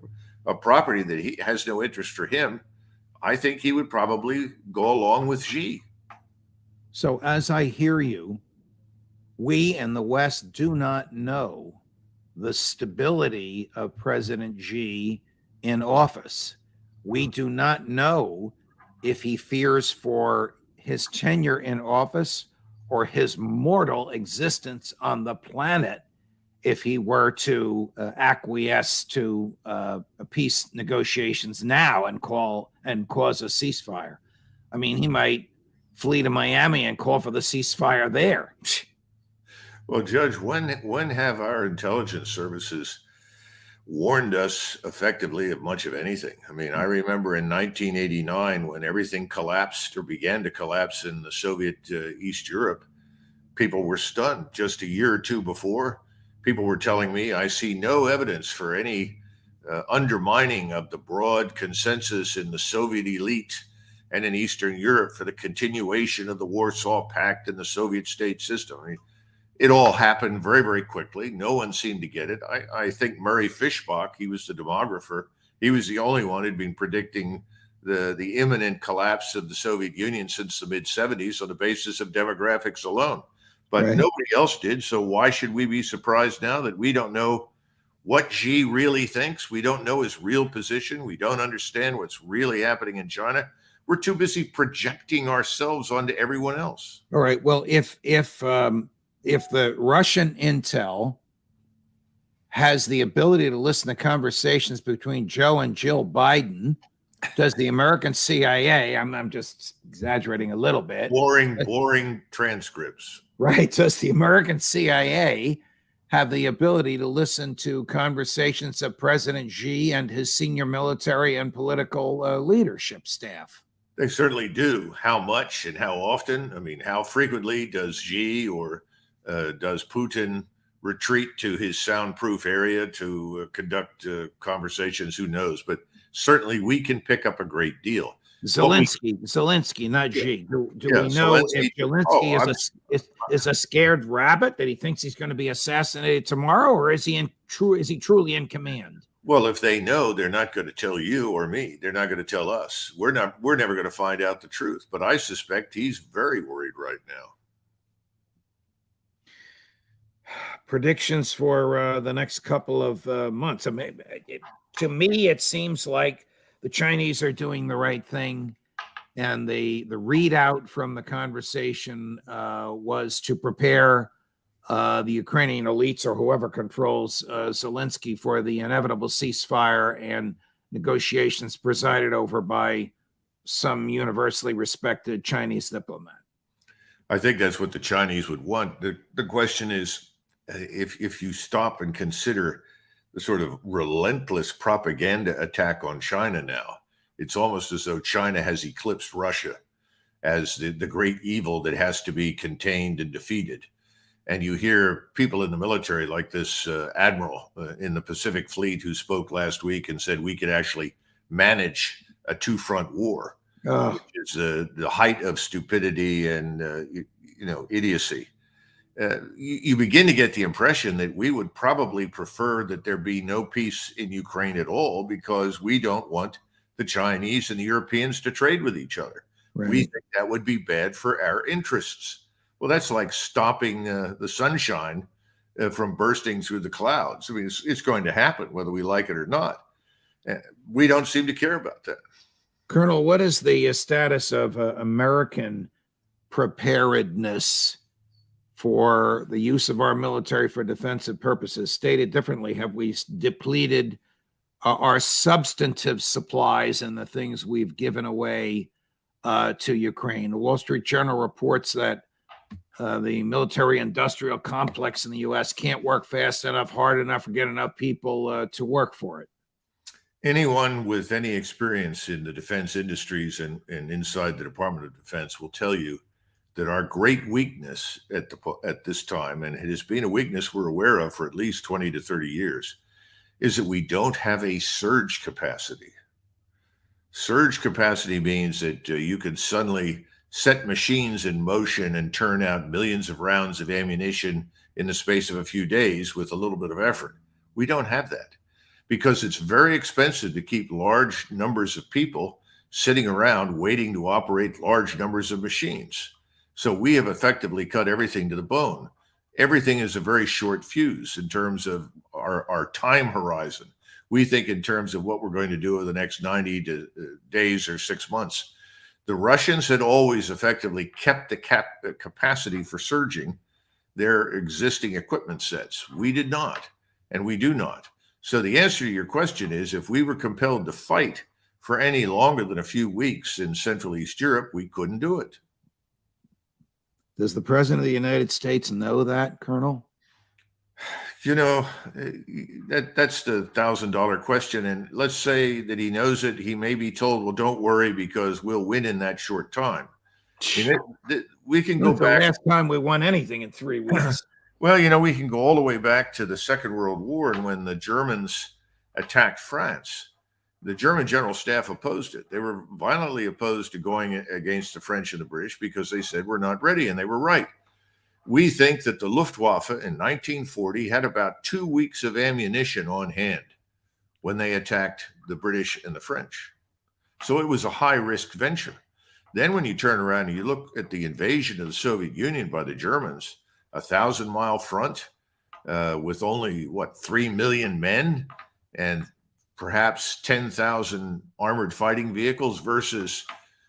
of property that he has no interest for him, I think he would probably go along with Xi. So as I hear you, we in the West do not know the stability of President Xi in office. We do not know if he fears for his tenure in office or his mortal existence on the planet if he were to acquiesce to peace negotiations now and cause a ceasefire. I mean, he might flee to Miami and call for the ceasefire there. Well, Judge, when have our intelligence services warned us effectively of much of anything? I mean, I remember in 1989 when everything collapsed or began to collapse in the Soviet East Europe, people were stunned. Just a year or two before, people were telling me, I see no evidence for any undermining of the broad consensus in the Soviet elite and in Eastern Europe for the continuation of the Warsaw Pact and the Soviet state system. I mean, it all happened very, very quickly. No one seemed to get it. I think Murray Fishbach, he was the demographer, He was the only one who'd been predicting the imminent collapse of the Soviet Union since the mid 70s on the basis of demographics alone. But Right. nobody else did. So why should we be surprised now that we don't know what Xi really thinks? We don't know his real position. We don't understand what's really happening in China. We're too busy projecting ourselves onto everyone else. All right. Well, if the Russian intel has the ability to listen to conversations between Joe and Jill Biden, does the American CIA? I'm just exaggerating a little bit. Boring transcripts. Right. Does the American CIA have the ability to listen to conversations of President Xi and his senior military and political leadership staff? They certainly do. How much and how often? I mean, how frequently does Xi or does Putin retreat to his soundproof area to conduct conversations? Who knows? But certainly we can pick up a great deal. Zelensky, not Xi. Do Yeah, we know Zelensky- if Zelensky is a scared rabbit that he thinks he's going to be assassinated tomorrow, or is he truly in command? Well, if they know, they're not going to tell you or me. They're not going to tell us. We're never going to find out the truth. But I suspect he's very worried right now. Predictions for the next couple of months. I mean, to me, it seems like the Chinese are doing the right thing, and the readout from the conversation was to prepare the Ukrainian elites or whoever controls Zelensky for the inevitable ceasefire and negotiations presided over by some universally respected Chinese diplomat. I think that's what the Chinese would want. The question is, if you stop and consider the sort of relentless propaganda attack on China now, it's almost as though China has eclipsed Russia as the great evil that has to be contained and defeated. And you hear people in the military like this admiral in the Pacific Fleet who spoke last week and said we could actually manage a two-front war, which is the height of stupidity and idiocy. You begin to get the impression that we would probably prefer that there be no peace in Ukraine at all because we don't want the Chinese and the Europeans to trade with each other. Right. We think that would be bad for our interests. Well, that's like stopping the sunshine from bursting through the clouds. I mean, it's going to happen whether we like it or not. We don't seem to care about that. Colonel, what is the status of American preparedness for the use of our military for defensive purposes? Stated differently, have we depleted our substantive supplies and the things we've given away to Ukraine? The Wall Street Journal reports that the military industrial complex in the U.S. can't work fast enough, hard enough, or get enough people to work for it. Anyone with any experience in the defense industries and inside the Department of Defense will tell you that our great weakness at this time, and it has been a weakness we're aware of for at least 20 to 30 years, is that we don't have a surge capacity. Surge capacity means that you can suddenly set machines in motion and turn out millions of rounds of ammunition in the space of a few days with a little bit of effort. We don't have that because it's very expensive to keep large numbers of people sitting around waiting to operate large numbers of machines. So we have effectively cut everything to the bone. Everything is a very short fuse in terms of our time horizon. We think in terms of what we're going to do over the next 90 days or 6 months. The Russians had always effectively kept the capacity for surging their existing equipment sets. We did not, and we do not. So the answer to your question is, if we were compelled to fight for any longer than a few weeks in Central East Europe, we couldn't do it. Does the President of the United States know that, Colonel? You know, that's the $1,000 question. And let's say that he knows it. He may be told, well, don't worry because we'll win in that short time. I mean, we can go back. The last time we won anything in 3 weeks. Well, we can go all the way back to the Second World War and when the Germans attacked France. The German General Staff opposed it. They were violently opposed to going against the French and the British because they said we're not ready, and they were right. We think that the Luftwaffe in 1940 had about 2 weeks of ammunition on hand. when they attacked the British and the French. So it was a high-risk venture. Then when you turn around and you look at the invasion of the Soviet Union by the Germans, a 1,000-mile front with only, 3 million men and perhaps 10,000 armored fighting vehicles versus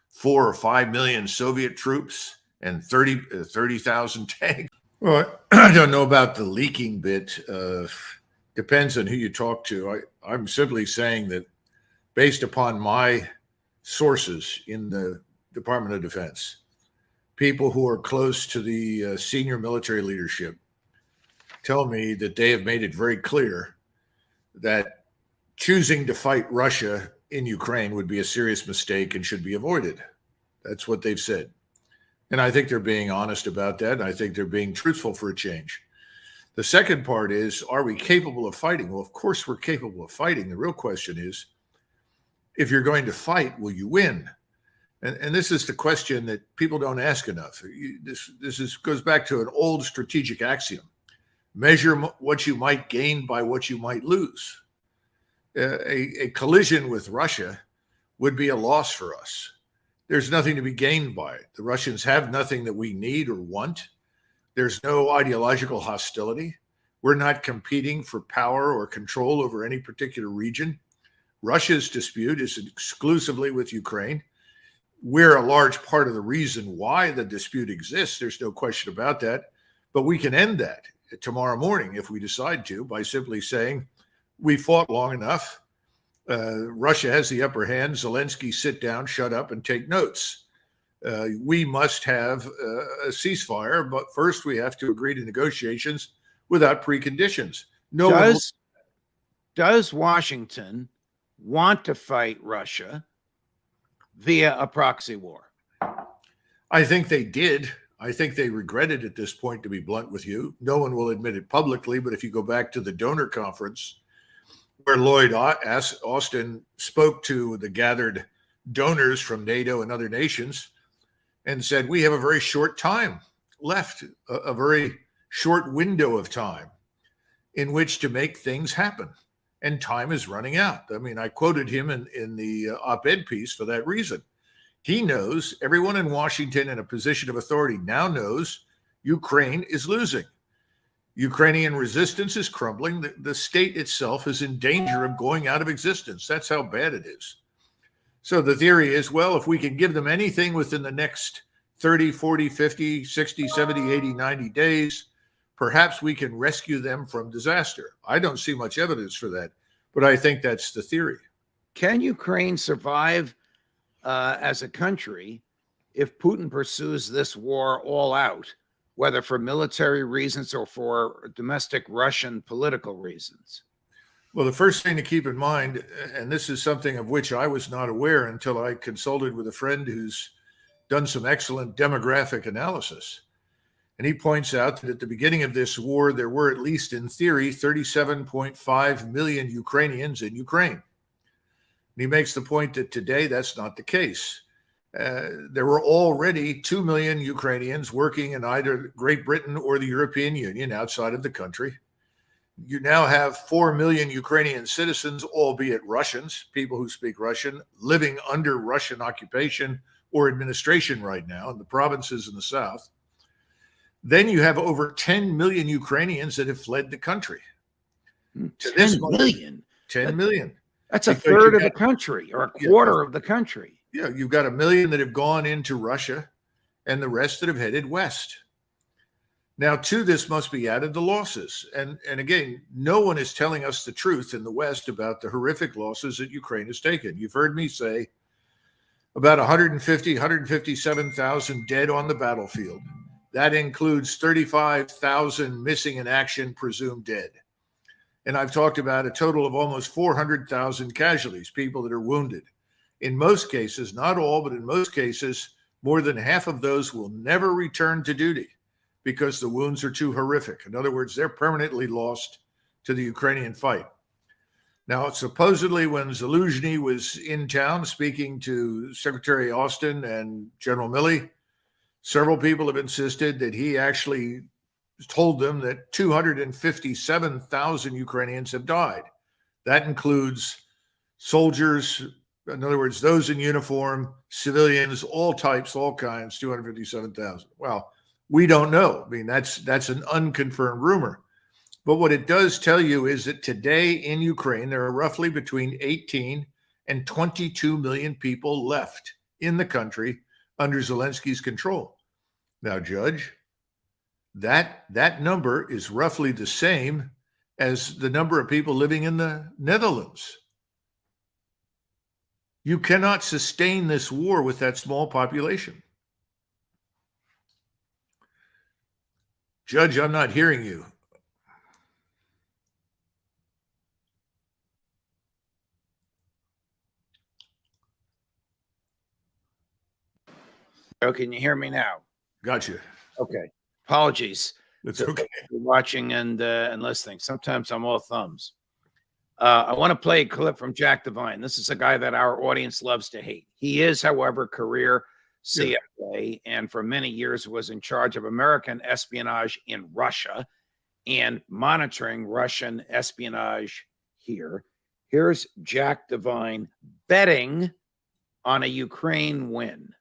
4 or 5 million Soviet troops and 30,000 tanks. Well, I don't know about the leaking bit. Depends on who you talk to. I'm simply saying that based upon my sources in the Department of Defense, people who are close to the senior military leadership tell me that they have made it very clear that choosing to fight Russia in Ukraine would be a serious mistake and should be avoided. That's what they've said. And I think they're being honest about that. And I think they're being truthful for a change. The second part is, are we capable of fighting? Well, of course we're capable of fighting. The real question is, if you're going to fight, will you win? And this is the question that people don't ask enough. This goes back to an old strategic axiom. Measure what you might gain by what you might lose. A collision with Russia would be a loss for us. There's nothing to be gained by it. The Russians have nothing that we need or want. There's no ideological hostility. We're not competing for power or control over any particular region. Russia's dispute is exclusively with Ukraine. We're a large part of the reason why the dispute exists. There's no question about that. But we can end that tomorrow morning if we decide to by simply saying, we fought long enough. Russia has the upper hand. Zelensky, sit down, shut up, and take notes. We must have a ceasefire, but first we have to agree to negotiations without preconditions. Does Washington want to fight Russia via a proxy war? I think they did. I think they regret it at this point, to be blunt with you. No one will admit it publicly, but if you go back to the donor conference where Lloyd Austin spoke to the gathered donors from NATO and other nations and said, we have a very short time left, a very short window of time in which to make things happen. And time is running out. I mean, I quoted him in the op-ed piece for that reason. He knows, everyone in Washington in a position of authority now knows Ukraine is losing. Ukrainian resistance is crumbling. The state itself is in danger of going out of existence. That's how bad it is. So the theory is, well, if we can give them anything within the next 30, 40, 50, 60, 70, 80, 90 days, perhaps we can rescue them from disaster. I don't see much evidence for that, but I think that's the theory. Can Ukraine survive as a country if Putin pursues this war all out, whether for military reasons or for domestic Russian political reasons? Well, the first thing to keep in mind, and this is something of which I was not aware until I consulted with a friend who's done some excellent demographic analysis. And he points out that at the beginning of this war, there were, at least in theory, 37.5 million Ukrainians in Ukraine. And he makes the point that today that's not the case. There were already 2 million Ukrainians working in either Great Britain or the European Union outside of the country. You now have 4 million Ukrainian citizens, albeit Russians, people who speak Russian, living under Russian occupation or administration right now in the provinces in the south. Then you have over 10 million Ukrainians that have fled the country. 10 million? 10 million. That's a third of the country or a quarter of the country. Yeah, you've got 1 million that have gone into Russia and the rest that have headed west. Now, to this must be added the losses. And again, no one is telling us the truth in the West about the horrific losses that Ukraine has taken. You've heard me say about 157,000 dead on the battlefield. That includes 35,000 missing in action, presumed dead. And I've talked about a total of almost 400,000 casualties, people that are wounded. In most cases, not all, but in most cases, more than half of those will never return to duty because the wounds are too horrific. In other words, they're permanently lost to the Ukrainian fight. Now, supposedly when Zelensky was in town speaking to Secretary Austin and General Milley, several people have insisted that he actually told them that 257,000 Ukrainians have died. That includes soldiers, in other words, those in uniform, civilians, all types, all kinds, 257,000. Well, we don't know. I mean, that's an unconfirmed rumor. But what it does tell you is that today in Ukraine, there are roughly between 18 and 22 million people left in the country under Zelensky's control. Now, Judge, that number is roughly the same as the number of people living in the Netherlands. You cannot sustain this war with that small population. Judge, I'm not hearing you. Oh, can you hear me now? Gotcha. Okay. Apologies. That's okay. For watching and listening. Sometimes I'm all thumbs. I want to play a clip from Jack Devine. This is a guy that our audience loves to hate. He is, however, career CIA, and for many years was in charge of American espionage in Russia and monitoring Russian espionage here. Here's Jack Devine betting on a Ukraine win.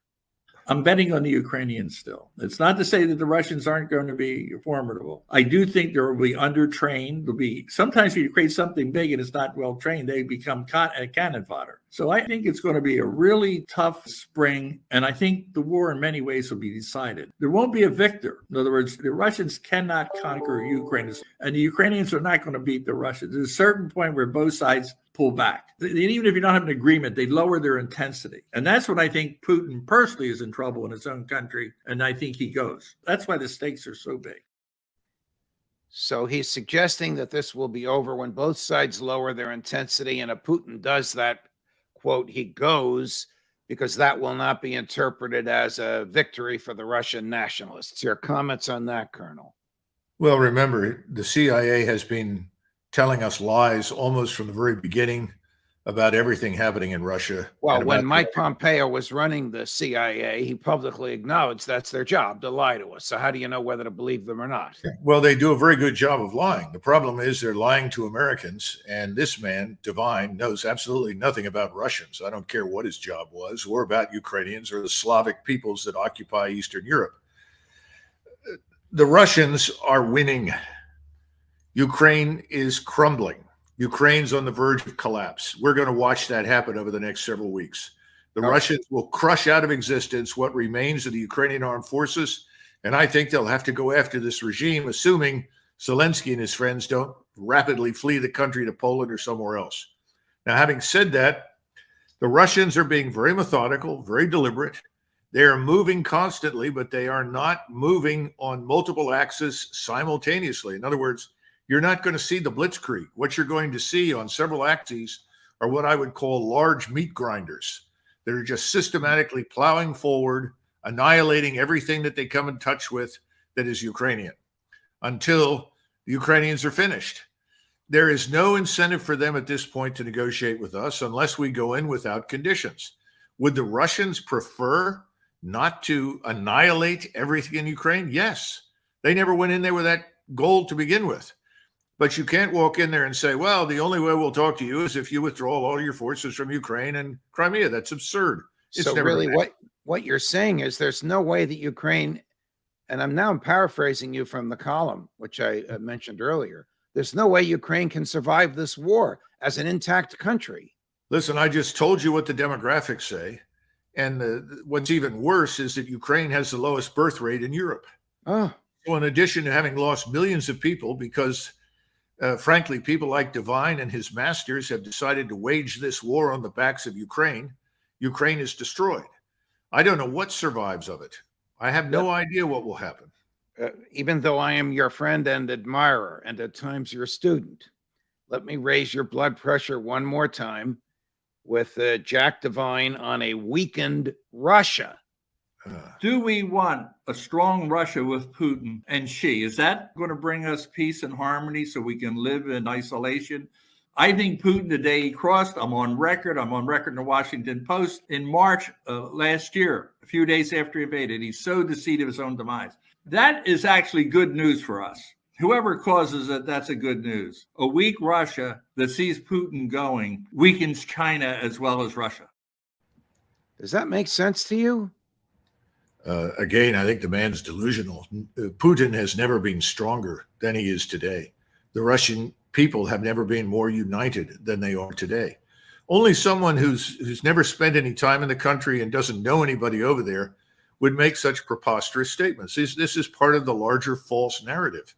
I'm betting on the Ukrainians still. It's not to say that the Russians aren't going to be formidable. I do think there will be undertrained. There'll be sometimes when you create something big and it's not well trained, they become cannon fodder. So I think it's going to be a really tough spring, and I think the war in many ways will be decided. There won't be a victor. In other words, the Russians cannot conquer Ukraine, and the Ukrainians are not going to beat the Russians. There's a certain point where both sides pull back. And even if you don't have an agreement, they lower their intensity. And that's what I think Putin personally is in trouble in his own country, and I think he goes. That's why the stakes are so big. So he's suggesting that this will be over when both sides lower their intensity, and if Putin does that, quote, he goes, because that will not be interpreted as a victory for the Russian nationalists. Your comments on that, Colonel? Well, remember, the CIA has been telling us lies almost from the very beginning about everything happening in Russia. Well, when Mike Pompeo was running the CIA, he publicly acknowledged that's their job, to lie to us. So how do you know whether to believe them or not? Well, they do a very good job of lying. The problem is they're lying to Americans, and this man, Devine, knows absolutely nothing about Russians. I don't care what his job was, or about Ukrainians or the Slavic peoples that occupy Eastern Europe. The Russians are winning. Ukraine is crumbling. Ukraine's on the verge of collapse. We're going to watch that happen over the next several weeks. The Russians will crush out of existence what remains of the Ukrainian armed forces, and I think they'll have to go after this regime, assuming Zelensky and his friends don't rapidly flee the country to Poland or somewhere else. Now, having said that, the Russians are being very methodical, very deliberate. They are moving constantly, but they are not moving on multiple axes simultaneously. In other words, you're not going to see the blitzkrieg. What you're going to see on several axes are what I would call large meat grinders that are just systematically plowing forward, annihilating everything that they come in touch with that is Ukrainian until the Ukrainians are finished. There is no incentive for them at this point to negotiate with us unless we go in without conditions. Would the Russians prefer not to annihilate everything in Ukraine? Yes. They never went in there with that goal to begin with. But you can't walk in there and say, well, the only way we'll talk to you is if you withdraw all your forces from Ukraine and Crimea. That's absurd. So really what you're saying is there's no way that Ukraine, and I'm paraphrasing you from the column, which I mentioned earlier, there's no way Ukraine can survive this war as an intact country. Listen, I just told you what the demographics say. And what's even worse is that Ukraine has the lowest birth rate in Europe. Oh. So in addition to having lost millions of people because frankly, people like Devine and his masters have decided to wage this war on the backs of Ukraine. Ukraine is destroyed. I don't know what survives of it. I have no idea what will happen. Even though I am your friend and admirer, and at times your student, let me raise your blood pressure one more time with Jack Devine on a weakened Russia. Do we want a strong Russia with Putin and Xi? Is that going to bring us peace and harmony so we can live in isolation? I think Putin today, he crossed, I'm on record in the Washington Post, in March last year, a few days after he invaded, he sowed the seed of his own demise. That is actually good news for us. whoever causes it, that's a good news. A weak Russia that sees Putin going weakens China as well as Russia. Does that make sense to you? Again, I think the man's delusional. Putin has never been stronger than he is today. The Russian people have never been more united than they are today. Only someone who's never spent any time in the country and doesn't know anybody over there would make such preposterous statements. This is part of the larger false narrative.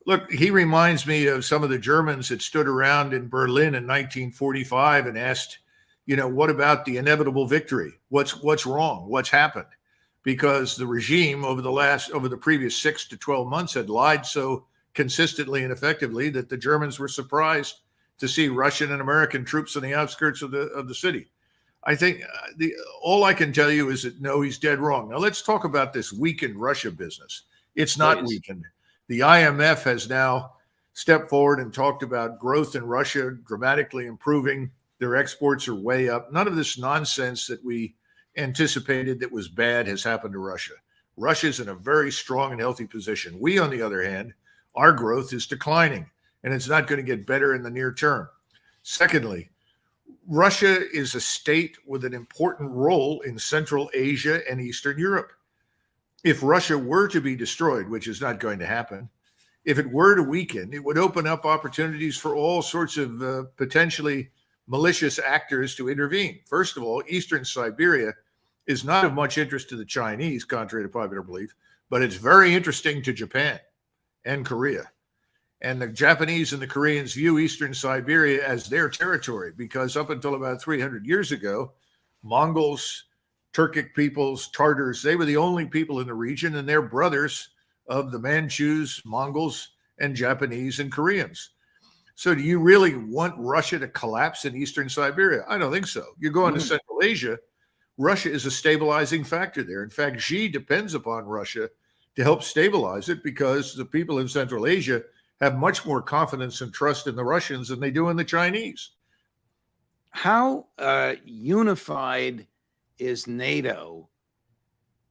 Look, he reminds me of some of the Germans that stood around in Berlin in 1945 and asked, what about the inevitable victory? What's wrong? What's happened? Because the regime over the previous 6 to 12 months had lied so consistently and effectively that the Germans were surprised to see Russian and American troops on the outskirts of the city. I think all I can tell you is that no, he's dead wrong. Now let's talk about this weakened Russia business. It's not weakened. The IMF has now stepped forward and talked about growth in Russia dramatically improving. Their exports are way up. None of this nonsense that we anticipated that was bad has happened to Russia. Russia's in a very strong and healthy position. We, on the other hand, our growth is declining, and it's not going to get better in the near term. Secondly, Russia is a state with an important role in Central Asia and Eastern Europe. If Russia were to be destroyed, which is not going to happen, if it were to weaken, it would open up opportunities for all sorts of potentially malicious actors to intervene. First of all, Eastern Siberia is not of much interest to the Chinese, contrary to popular belief, but it's very interesting to Japan and Korea. And the Japanese and the Koreans view Eastern Siberia as their territory because up until about 300 years ago, Mongols, Turkic peoples, Tartars, they were the only people in the region, and they're brothers of the Manchus, Mongols, and Japanese and Koreans. So do you really want Russia to collapse in Eastern Siberia? I don't think so. You go into Central Asia, Russia is a stabilizing factor there. In fact, Xi depends upon Russia to help stabilize it because the people in Central Asia have much more confidence and trust in the Russians than they do in the Chinese. How unified is NATO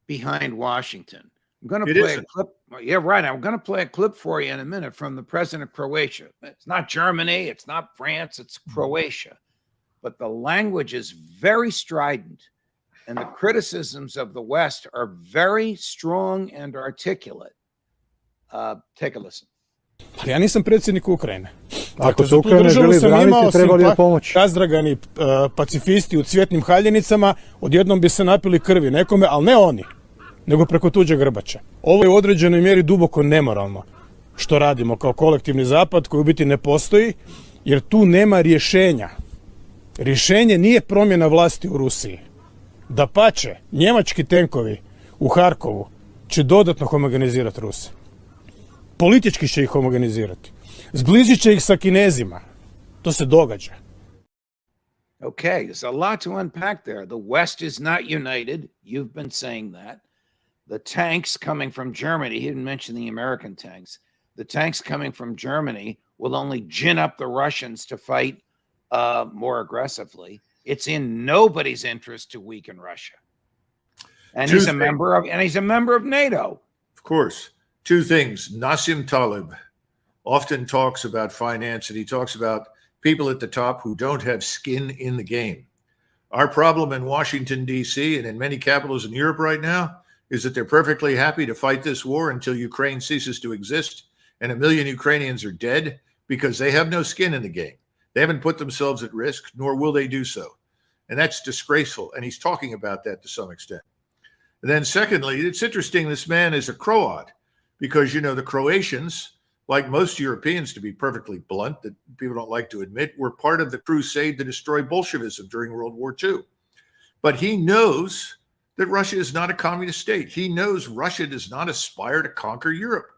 behind Washington? I'm going to play a clip. Yeah, right. I'm going to play a clip for you in a minute from the president of Croatia. It's not Germany. It's not France. It's Croatia. But the language is very strident, and the criticisms of the West are very strong and articulate. Take a listen. Ali ja nisam predsjednik Ukrajine. Ako se Ukrajina želi braniti, trebali je pomoć. Razdragani pacifisti u cvjetnim haljenicama odjednom bi se napili krvi nekome, ali ne oni, nego preko tuđe grbače. Ovo je u određenoj mjeri duboko nemoralno što radimo kao kolektivni zapad koji u biti ne postoji, jer tu nema rješenja. Rješenje nije promjena vlasti u Rusiji. Dapače, njemački tenkovi u Harkovu će dodatno homogenizirati Ruse. Politički će ih homogenizirati. Zbližit će ih sa Kinezima. To se događa. Okay, there's a lot to unpack there. The West is not united. You've been saying that. The tanks coming from Germany, he didn't mention the American tanks. The tanks coming from Germany will only gin up the Russians to fight more aggressively. It's in nobody's interest to weaken Russia. And he's a member of NATO. Of course. Two things. Nassim Taleb often talks about finance, and he talks about people at the top who don't have skin in the game. Our problem in Washington, D.C., and in many capitals in Europe right now is that they're perfectly happy to fight this war until Ukraine ceases to exist, and 1 million Ukrainians are dead because they have no skin in the game. They haven't put themselves at risk, nor will they do so. And that's disgraceful, and he's talking about that to some extent. And then secondly, it's interesting this man is a Croat because, the Croatians, like most Europeans, to be perfectly blunt, that people don't like to admit, were part of the crusade to destroy Bolshevism during World War II. But he knows that Russia is not a communist state. He knows Russia does not aspire to conquer Europe.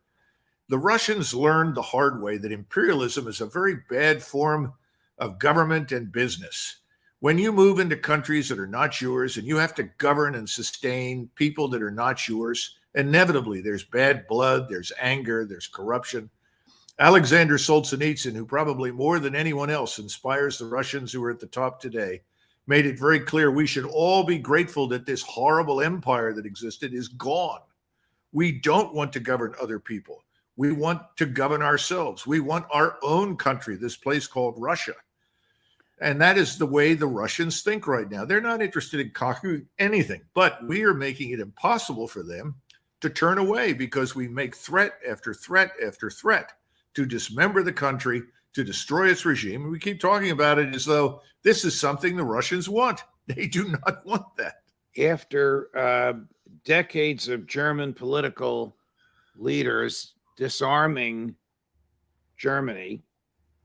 The Russians learned the hard way that imperialism is a very bad form of government and business. When you move into countries that are not yours and you have to govern and sustain people that are not yours, inevitably there's bad blood, there's anger, there's corruption. Alexander Solzhenitsyn, who probably more than anyone else inspires the Russians who are at the top today, made it very clear we should all be grateful that this horrible empire that existed is gone. We don't want to govern other people. We want to govern ourselves. We want our own country, this place called Russia. And that is the way the Russians think right now. They're not interested in conquering anything, but we are making it impossible for them to turn away because we make threat after threat after threat to dismember the country, to destroy its regime. And we keep talking about it as though this is something the Russians want. They do not want that. After decades of German political leaders disarming Germany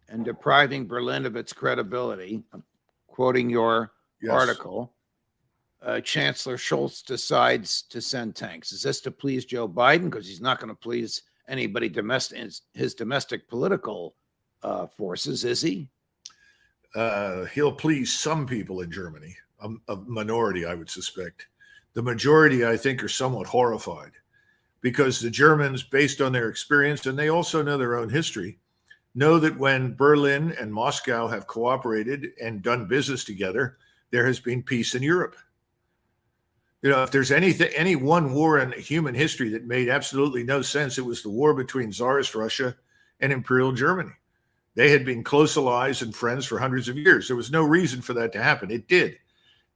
and depriving Berlin of its credibility, I'm quoting your article, Chancellor Scholz decides to send tanks. Is this to please Joe Biden? Because he's not going to please anybody his domestic political forces, is he? He'll please some people in Germany, a minority, I would suspect. The majority, I think, are somewhat horrified because the Germans, based on their experience, and they also know their own history, know that when Berlin and Moscow have cooperated and done business together, there has been peace in Europe. You know, if there's any one war in human history that made absolutely no sense, it was the war between Tsarist Russia and Imperial Germany. They had been close allies and friends for hundreds of years. There was no reason for that to happen. It did.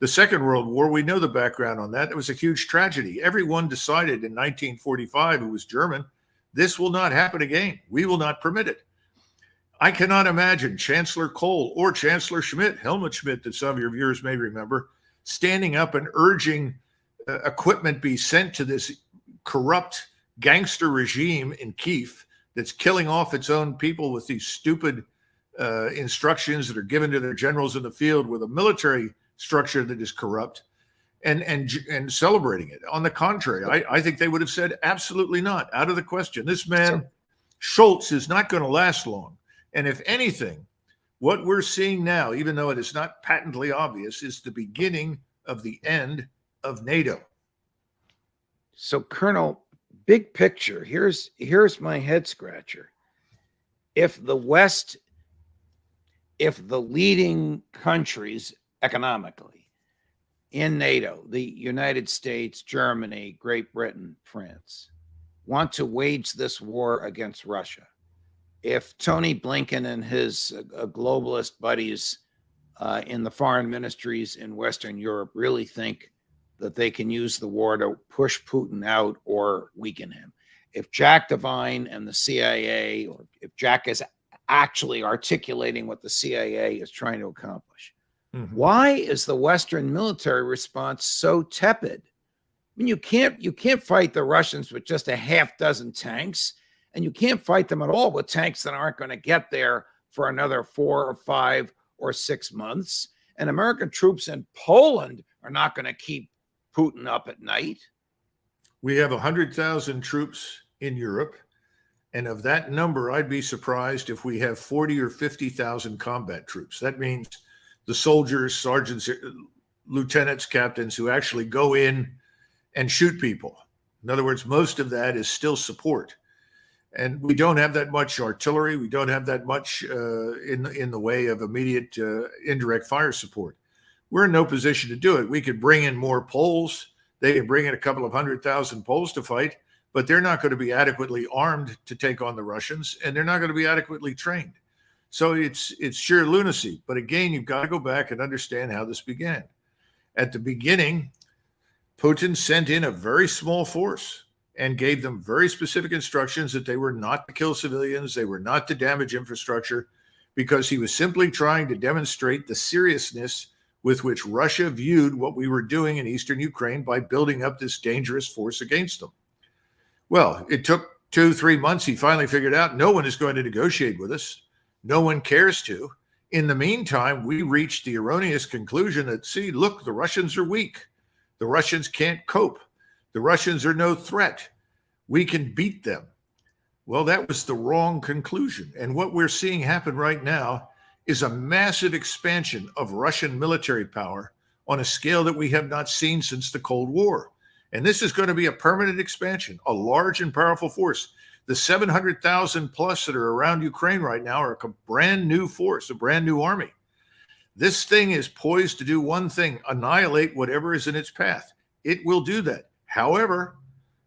The Second World War, we know the background on that. It was a huge tragedy. Everyone decided in 1945, who was German, this will not happen again. We will not permit it. I cannot imagine Chancellor Kohl or Chancellor Schmidt, Helmut Schmidt, that some of your viewers may remember, standing up and urging equipment be sent to this corrupt gangster regime in Kiev that's killing off its own people with these stupid instructions that are given to their generals in the field with a military structure that is corrupt and celebrating it. On the contrary, I think they would have said absolutely not, out of the question. This man, Scholz, is not going to last long. And if anything, what we're seeing now, even though it is not patently obvious, is the beginning of the end of NATO. So, Colonel, big picture, here's my head scratcher. If the West, if the leading countries economically in NATO, the United States, Germany, Great Britain, France, want to wage this war against Russia, if Tony Blinken and his globalist buddies in the foreign ministries in Western Europe really think that they can use the war to push Putin out or weaken him, if Jack Devine and the CIA, or if Jack is actually articulating what the CIA is trying to accomplish, why is the Western military response so tepid? I mean, you can't fight the Russians with just a half dozen tanks, and you can't fight them at all with tanks that aren't going to get there for another 4 or 5 or 6 months. And American troops in Poland are not going to keep Putin up at night. We have 100,000 troops in Europe. And of that number, I'd be surprised if we have 40 or 50,000 combat troops. That means the soldiers, sergeants, lieutenants, captains who actually go in and shoot people. In other words, most of that is still support. And we don't have that much artillery. We don't have that much in the way of immediate indirect fire support. We're in no position to do it. We could bring in more Poles. They can bring in a couple of 100,000 Poles to fight, but they're not going to be adequately armed to take on the Russians, and they're not going to be adequately trained. So it's sheer lunacy. But again, you've got to go back and understand how this began. At the beginning, Putin sent in a very small force and gave them very specific instructions that they were not to kill civilians, they were not to damage infrastructure, because he was simply trying to demonstrate the seriousness with which Russia viewed what we were doing in eastern Ukraine by building up this dangerous force against them. Well, it took 2-3 months. He finally figured out no one is going to negotiate with us. No one cares to. In the meantime, we reached the erroneous conclusion that, see, look, the Russians are weak. The Russians can't cope. The Russians are no threat. We can beat them. Well, that was the wrong conclusion. And what we're seeing happen right now is a massive expansion of Russian military power on a scale that we have not seen since the Cold War. And this is going to be a permanent expansion, a large and powerful force. The 700,000 plus that are around Ukraine right now are a brand new force, a brand new army. This thing is poised to do one thing: annihilate whatever is in its path. It will do that. However,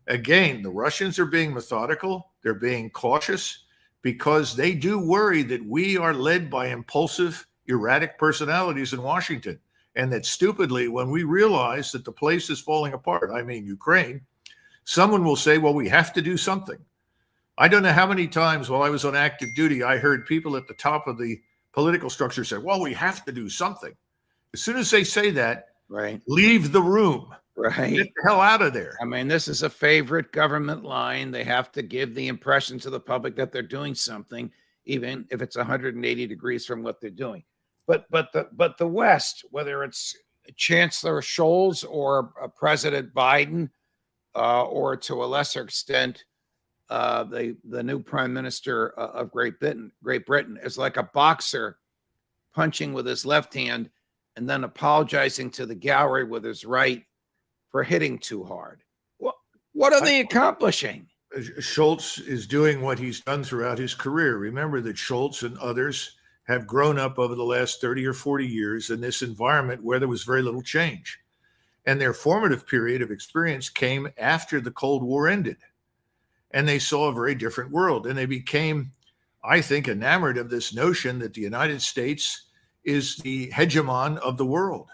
again, the Russians are being methodical. They're being cautious because they do worry that we are led by impulsive, erratic personalities in Washington. And that stupidly, when we realize that the place is falling apart, I mean, Ukraine, someone will say, well, we have to do something. I don't know how many times while I was on active duty, I heard people at the top of the political structure say, well, we have to do something. As soon as they say that, Right. leave the room. Right. Get the hell out of there. I mean, this is a favorite government line. They have to give the impression to the public that they're doing something, even if it's 180 degrees from what they're doing. But the West, whether it's Chancellor Scholz or President Biden, or to a lesser extent, the new Prime Minister of Great Britain, is like a boxer punching with his left hand and then apologizing to the gallery with his right for hitting too hard. What are they accomplishing? Scholz is doing what he's done throughout his career. Remember that Scholz and others have grown up over the last 30 or 40 years in this environment where there was very little change. And their formative period of experience came after the Cold War ended. And they saw a very different world. And they became, I think, enamored of this notion that the United States is the hegemon of the world,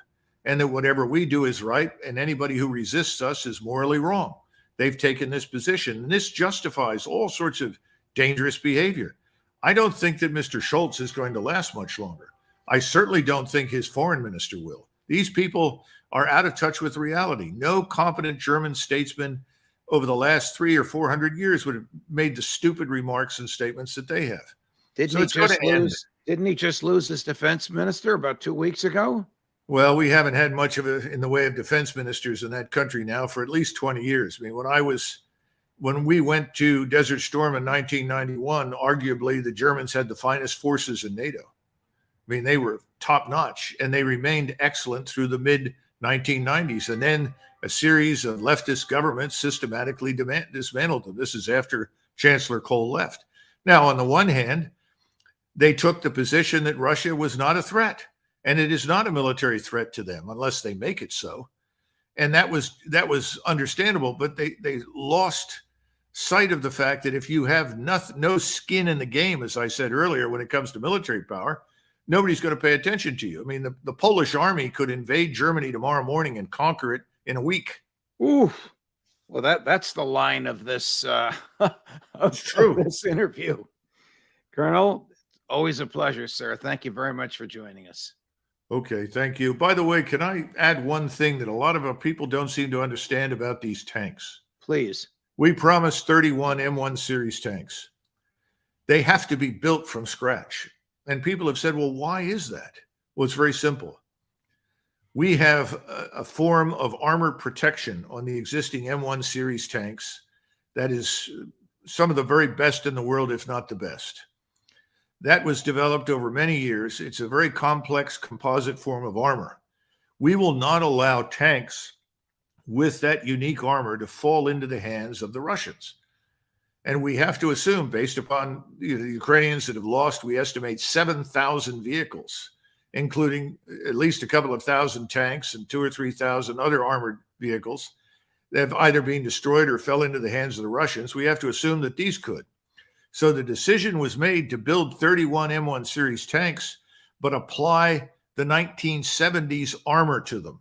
and that whatever we do is right, and anybody who resists us is morally wrong. They've taken this position, and this justifies all sorts of dangerous behavior. I don't think that Mr. Scholz is going to last much longer. I certainly don't think his foreign minister will. These people are out of touch with reality. No competent German statesman over the last 300 or 400 years would have made the stupid remarks and statements that they have. Didn't he just lose his defense minister about 2 weeks ago? Well, we haven't had much of it in the way of defense ministers in that country now for at least 20 years. I mean, when we went to Desert Storm in 1991, arguably the Germans had the finest forces in NATO. I mean, they were top notch, and they remained excellent through the mid 1990s. And then a series of leftist governments systematically dismantled them. This is after Chancellor Kohl left. Now, on the one hand, they took the position that Russia was not a threat. And it is not a military threat to them unless they make it so. And that was understandable, but they lost sight of the fact that if you have no skin in the game, as I said earlier, when it comes to military power, nobody's going to pay attention to you. I mean, the Polish army could invade Germany tomorrow morning and conquer it in a week. Ooh, well, that's the line of this this interview. Colonel, always a pleasure, sir. Thank you very much for joining us. Okay, thank you. By the way, can I add one thing that a lot of our people don't seem to understand about these tanks? Please. We promised 31 M1 series tanks. They have to be built from scratch. And people have said, well, why is that? Well, it's very simple. We have a form of armor protection on the existing M1 series tanks that is some of the very best in the world, if not the best. That was developed over many years. It's a very complex composite form of armor. We will not allow tanks with that unique armor to fall into the hands of the Russians. And we have to assume, based upon the Ukrainians that have lost, we estimate 7,000 vehicles, including at least a couple of thousand tanks and 2,000 or 3,000 other armored vehicles that have either been destroyed or fell into the hands of the Russians. We have to assume that these could. So the decision was made to build 31 M1 series tanks, but apply the 1970s armor to them.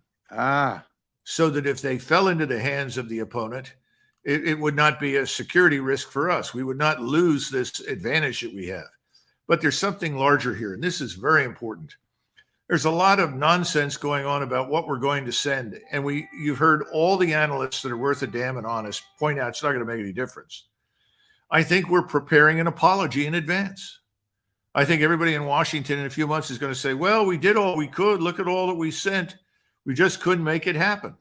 So that if they fell into the hands of the opponent, it would not be a security risk for us. We would not lose this advantage that we have. But there's something larger here, and this is very important. There's a lot of nonsense going on about what we're going to send. And you've heard all the analysts that are worth a damn and honest point out it's not going to make any difference. I think we're preparing an apology in advance. I think everybody in Washington in a few months is going to say, well, we did all we could. Look at all that we sent. We just couldn't make it happen.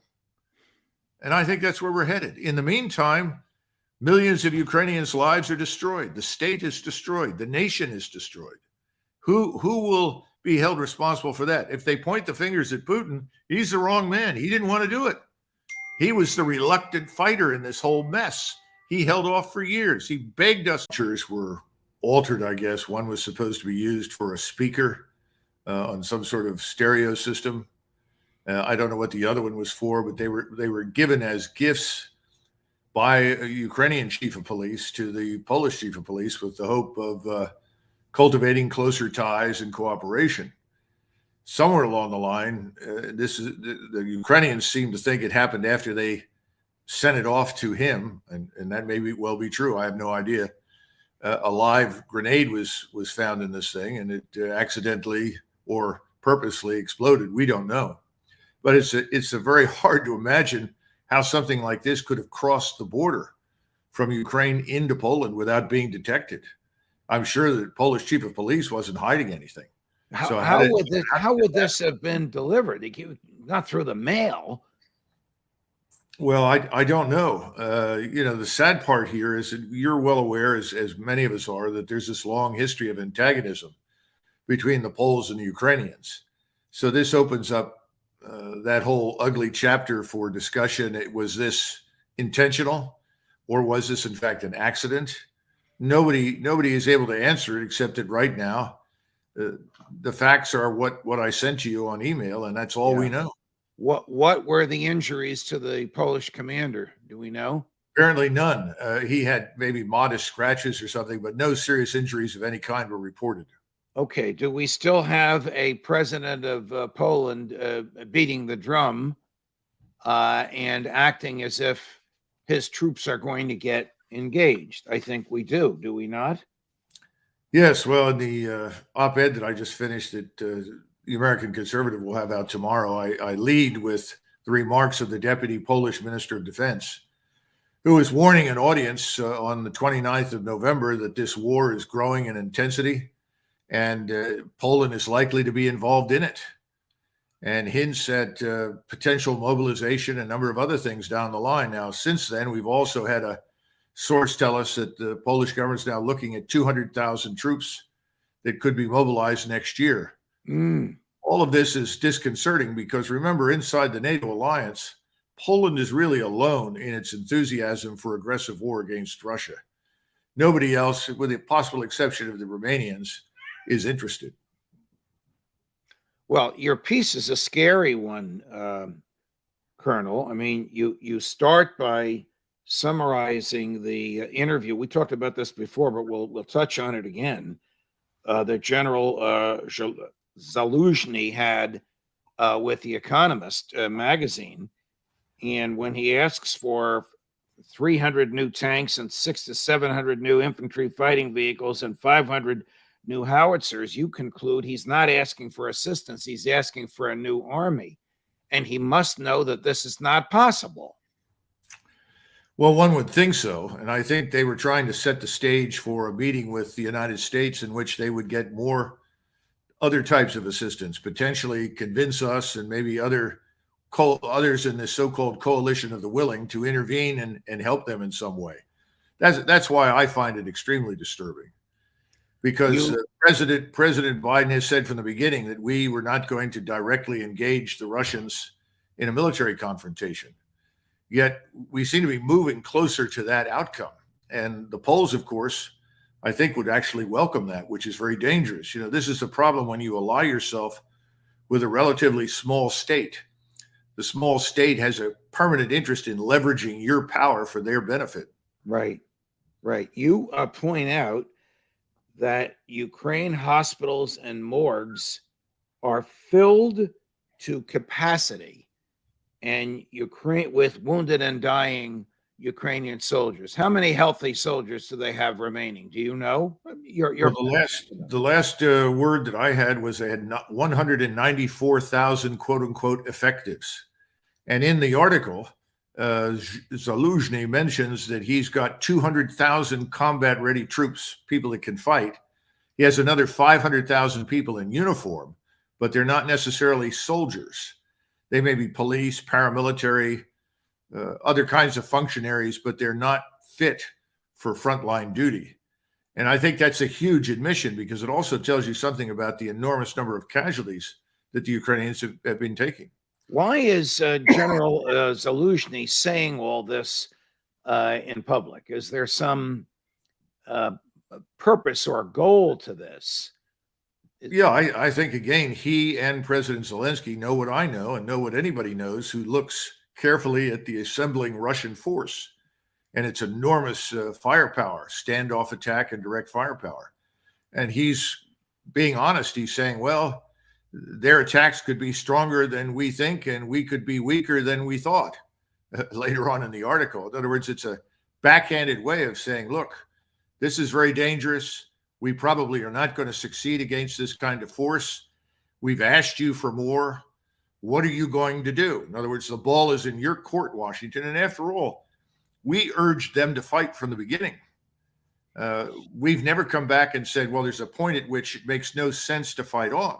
And I think that's where we're headed. In the meantime, millions of Ukrainians' lives are destroyed. The state is destroyed. The nation is destroyed. Who will be held responsible for that? If they point the fingers at Putin, he's the wrong man. He didn't want to do it. He was the reluctant fighter in this whole mess. He held off for years. He begged us. Pictures were altered, I guess. One was supposed to be used for a speaker on some sort of stereo system. I don't know what the other one was for, but they were given as gifts by a Ukrainian chief of police to the Polish chief of police with the hope of cultivating closer ties and cooperation. Somewhere along the line, the Ukrainians seem to think it happened after they sent it off to him, and that may well be true. I have no idea. A live grenade was found in this thing, and it accidentally or purposely exploded. We don't know, but it's a very hard to imagine how something like this could have crossed the border from Ukraine into Poland without being detected. I'm sure the Polish chief of police wasn't hiding anything. How would this have been delivered? Not through the mail. Well, I don't know. The sad part here is that you're well aware, as many of us are, that there's this long history of antagonism between the Poles and the Ukrainians. So this opens up that whole ugly chapter for discussion. Was this intentional, or was this in fact an accident? Nobody is able to answer it, except that right now, the facts are what I sent to you on email, and that's all we know. What were the injuries to the Polish commander? Do we know? Apparently none. He had maybe modest scratches or something, but no serious injuries of any kind were reported. Okay. Do we still have a president of Poland beating the drum and acting as if his troops are going to get engaged? I think we do. Do we not? Yes. Well, in the op-ed that I just finished that the American Conservative will have out tomorrow, I lead with the remarks of the Deputy Polish Minister of Defense, who is warning an audience on the 29th of November that this war is growing in intensity and Poland is likely to be involved in it, and hints at potential mobilization and a number of other things down the line. Now, since then, we've also had a source tell us that the Polish government is now looking at 200,000 troops that could be mobilized next year. All of this is disconcerting because remember, inside the NATO alliance, Poland is really alone in its enthusiasm for aggressive war against Russia. Nobody else, with the possible exception of the Romanians, is interested. Well, your piece is a scary one, Colonel. I mean, you start by summarizing the interview. We talked about this before, but we'll touch on it again. That General Zaluzhny had with The Economist magazine, and when he asks for 300 new tanks and 600 to 700 new infantry fighting vehicles and 500 new howitzers, you conclude he's not asking for assistance, he's asking for a new army, and he must know that this is not possible. Well, one would think so, and I think they were trying to set the stage for a meeting with the United States in which they would get more other types of assistance, potentially convince us and maybe others in this so-called coalition of the willing to intervene and help them in some way. That's why I find it extremely disturbing, because President Biden has said from the beginning that we were not going to directly engage the Russians in a military confrontation. Yet we seem to be moving closer to that outcome. And the Poles, of course, I think would actually welcome that, which is very dangerous. This is the problem when you ally yourself with a relatively small state. The small state has a permanent interest in leveraging your power for their benefit. Right. You point out that Ukraine hospitals and morgues are filled to capacity, and Ukraine with wounded and dying Ukrainian soldiers. How many healthy soldiers do they have remaining? Do you know? The last word that I had was they had 194,000 quote unquote effectives. And in the article, Zaluzhny mentions that he's got 200,000 combat ready troops, people that can fight. He has another 500,000 people in uniform, but they're not necessarily soldiers. They may be police, paramilitary, other kinds of functionaries, but they're not fit for frontline duty. And I think that's a huge admission because it also tells you something about the enormous number of casualties that the Ukrainians have been taking. Why is General Zaluzhny saying all this in public? Is there some purpose or goal to this? Yeah, I think, again, he and President Zelensky know what I know and know what anybody knows who looks carefully at the assembling Russian force. and it's enormous firepower, standoff attack and direct firepower. And he's being honest. He's saying, well, their attacks could be stronger than we think, and we could be weaker than we thought later on in the article. In other words, it's a backhanded way of saying, look, this is very dangerous. We probably are not going to succeed against this kind of force. We've asked you for more. What are you going to do? In other words, the ball is in your court, Washington. And after all, we urged them to fight from the beginning. We've never come back and said, well, there's a point at which it makes no sense to fight on.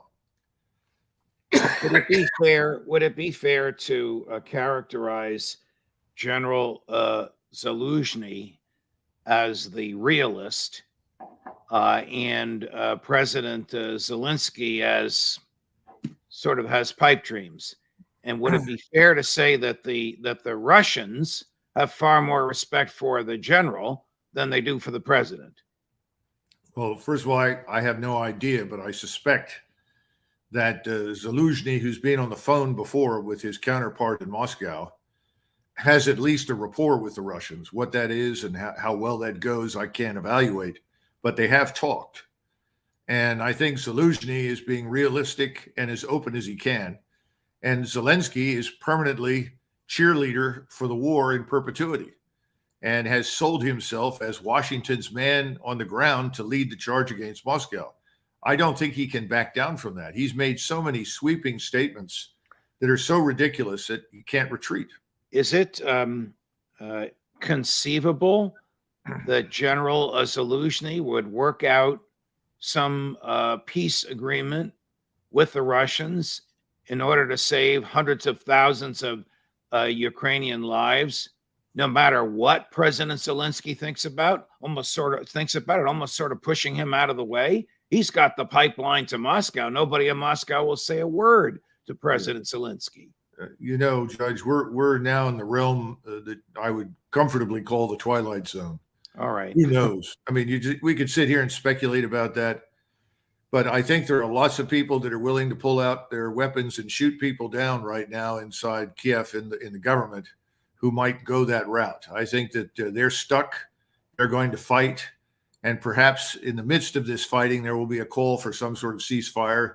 Would it be fair to characterize General Zaluzhny as the realist and President Zelensky as sort of has pipe dreams? And would it be fair to say that the Russians have far more respect for the general than they do for the president? Well, first of all, I have no idea, but I suspect that Zaluzhny, who's been on the phone before with his counterpart in Moscow, has at least a rapport with the Russians. What that is and how well that goes, I can't evaluate, but they have talked. And I think Zaluzhny is being realistic and as open as he can. And Zelensky is permanently cheerleader for the war in perpetuity and has sold himself as Washington's man on the ground to lead the charge against Moscow. I don't think he can back down from that. He's made so many sweeping statements that are so ridiculous that he can't retreat. Is it conceivable that General Zaluzhny would work out some peace agreement with the Russians in order to save hundreds of thousands of Ukrainian lives, no matter what President Zelensky thinks about it, almost sort of pushing him out of the way? He's got the pipeline to Moscow. Nobody in Moscow will say a word to President Zelensky. Judge, we're now in the realm that I would comfortably call the Twilight Zone. All right. Who knows? I mean, we could sit here and speculate about that, but I think there are lots of people that are willing to pull out their weapons and shoot people down right now inside Kiev in the government who might go that route. I think that they're stuck. They're going to fight. And perhaps in the midst of this fighting, there will be a call for some sort of ceasefire.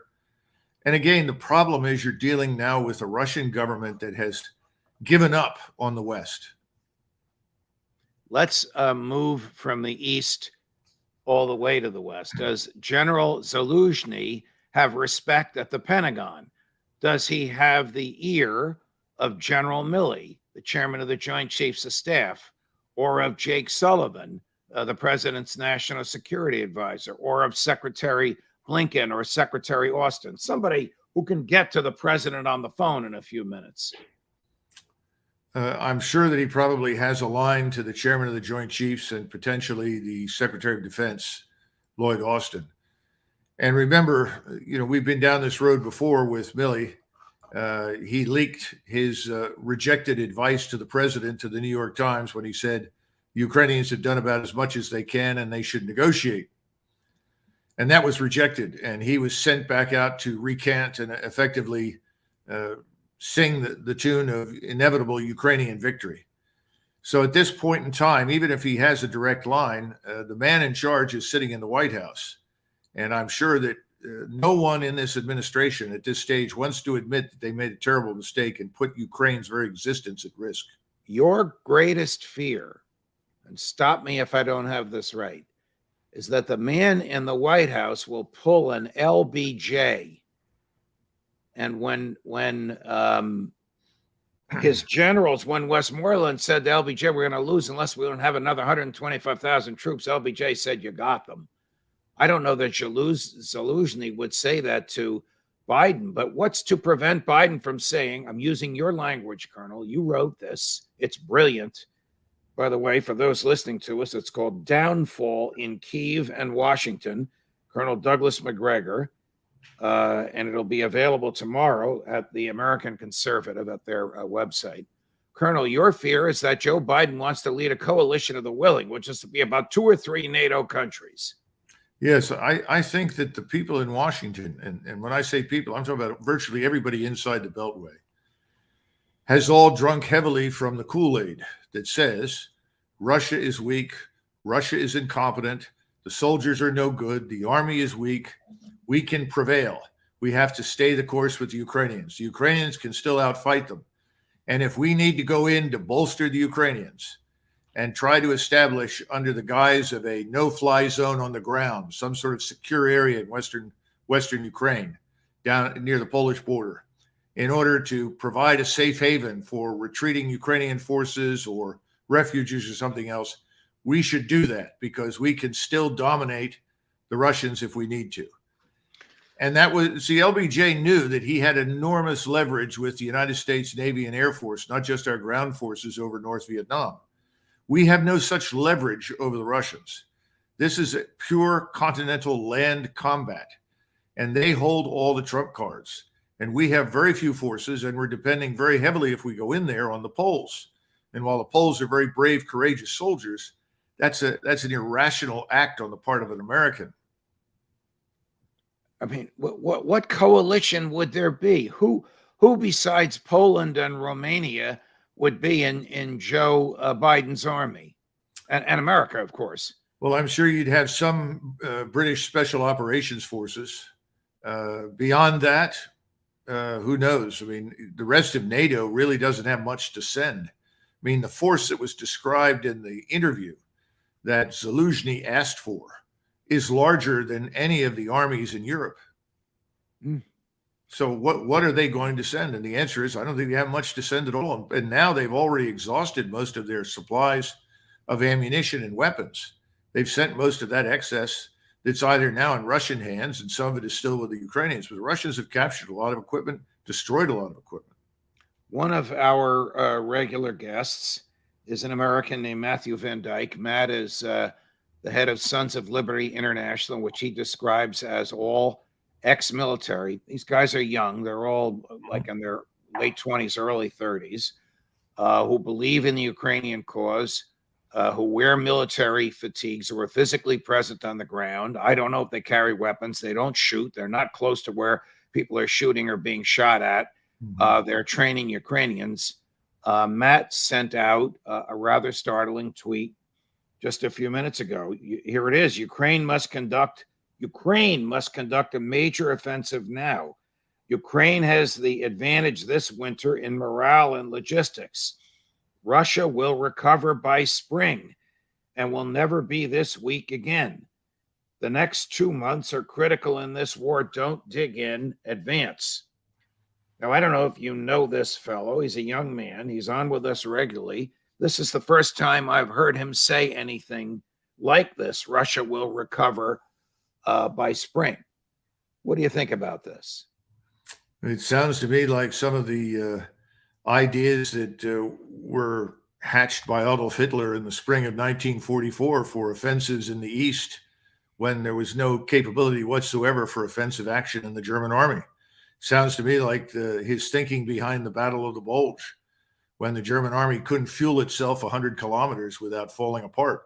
And again, the problem is you're dealing now with a Russian government that has given up on the West. Let's move from the East all the way to the West. Does General Zaluzhny have respect at the Pentagon? Does he have the ear of General Milley, the chairman of the Joint Chiefs of Staff, or of Jake Sullivan, the president's national security advisor, or of Secretary Blinken or Secretary Austin, somebody who can get to the president on the phone in a few minutes? I'm sure that he probably has a line to the chairman of the Joint Chiefs and potentially the Secretary of Defense, Lloyd Austin. And remember, we've been down this road before with Milley. He leaked his rejected advice to the president to the New York Times when he said Ukrainians have done about as much as they can and they should negotiate. And that was rejected. And he was sent back out to recant and effectively sing the tune of inevitable Ukrainian victory. So at this point in time, even if he has a direct line, the man in charge is sitting in the White House. And I'm sure that no one in this administration at this stage wants to admit that they made a terrible mistake and put Ukraine's very existence at risk. Your greatest fear, and stop me if I don't have this right, is that the man in the White House will pull an LBJ. And when his generals, when Westmoreland said to LBJ, we're going to lose unless we don't have another 125,000 troops, LBJ said, you got them. I don't know that Zaluzhny would say that to Biden, but what's to prevent Biden from saying, I'm using your language, Colonel, you wrote this, it's brilliant. By the way, for those listening to us, it's called Downfall in Kyiv and Washington, Colonel Douglas Macgregor, and it'll be available tomorrow at the American Conservative at their website. Colonel, your fear is that Joe Biden wants to lead a coalition of the willing, which is to be about 2 or 3 NATO countries. Yes, I think that the people in Washington, and when I say people, I'm talking about virtually everybody inside the Beltway, has all drunk heavily from the Kool-Aid that says Russia is weak. Russia is incompetent. The soldiers are no good. The army is weak. We can prevail. We have to stay the course with the Ukrainians. The Ukrainians can still outfight them. And if we need to go in to bolster the Ukrainians and try to establish, under the guise of a no-fly zone on the ground, some sort of secure area in western Ukraine, down near the Polish border, in order to provide a safe haven for retreating Ukrainian forces or refugees or something else, we should do that, because we can still dominate the Russians if we need to. And that was, see, LBJ knew that he had enormous leverage with the United States Navy and Air Force, not just our ground forces over North Vietnam. We have no such leverage over the Russians. This is a pure continental land combat, and they hold all the trump cards. And we have very few forces, and we're depending very heavily, if we go in there, on the Poles. And while the Poles are very brave, courageous soldiers, that's an irrational act on the part of an American. I mean, what coalition would there be? Who besides Poland and Romania would be in Joe Biden's army, and America, of course? Well, I'm sure you'd have some British Special Operations Forces. Beyond that, who knows? I mean, the rest of NATO really doesn't have much to send. I mean, the force that was described in the interview that Zaluzhny asked for is larger than any of the armies in Europe. So what are they going to send? And the answer is, I don't think they have much to send at all. And now they've already exhausted most of their supplies of ammunition and weapons. They've sent most of that excess that's either now in Russian hands, and some of it is still with the Ukrainians. But the Russians have captured a lot of equipment, destroyed a lot of equipment. One of our regular guests is an American named Matthew Van Dyke. Matt is the head of Sons of Liberty International, which he describes as all ex-military. These guys are young. They're all like in their late 20s, early 30s, who believe in the Ukrainian cause, who wear military fatigues, who are physically present on the ground. I don't know if they carry weapons. They don't shoot. They're not close to where people are shooting or being shot at. They're training Ukrainians. Matt sent out a rather startling tweet just a few minutes ago. Here it is. Ukraine must conduct a major offensive now. Ukraine has the advantage this winter in morale and logistics. Russia will recover by spring and will never be this weak again. The next 2 months are critical in this war. Don't dig in, advance. Now, I don't know if you know this fellow. He's a young man. He's on with us regularly. This is the first time I've heard him say anything like this. Russia will recover by spring. What do you think about this? It sounds to me like some of the ideas that were hatched by Adolf Hitler in the spring of 1944 for offensives in the East, when there was no capability whatsoever for offensive action in the German army. Sounds to me like his thinking behind the Battle of the Bulge, when the German army couldn't fuel itself 100 kilometers without falling apart.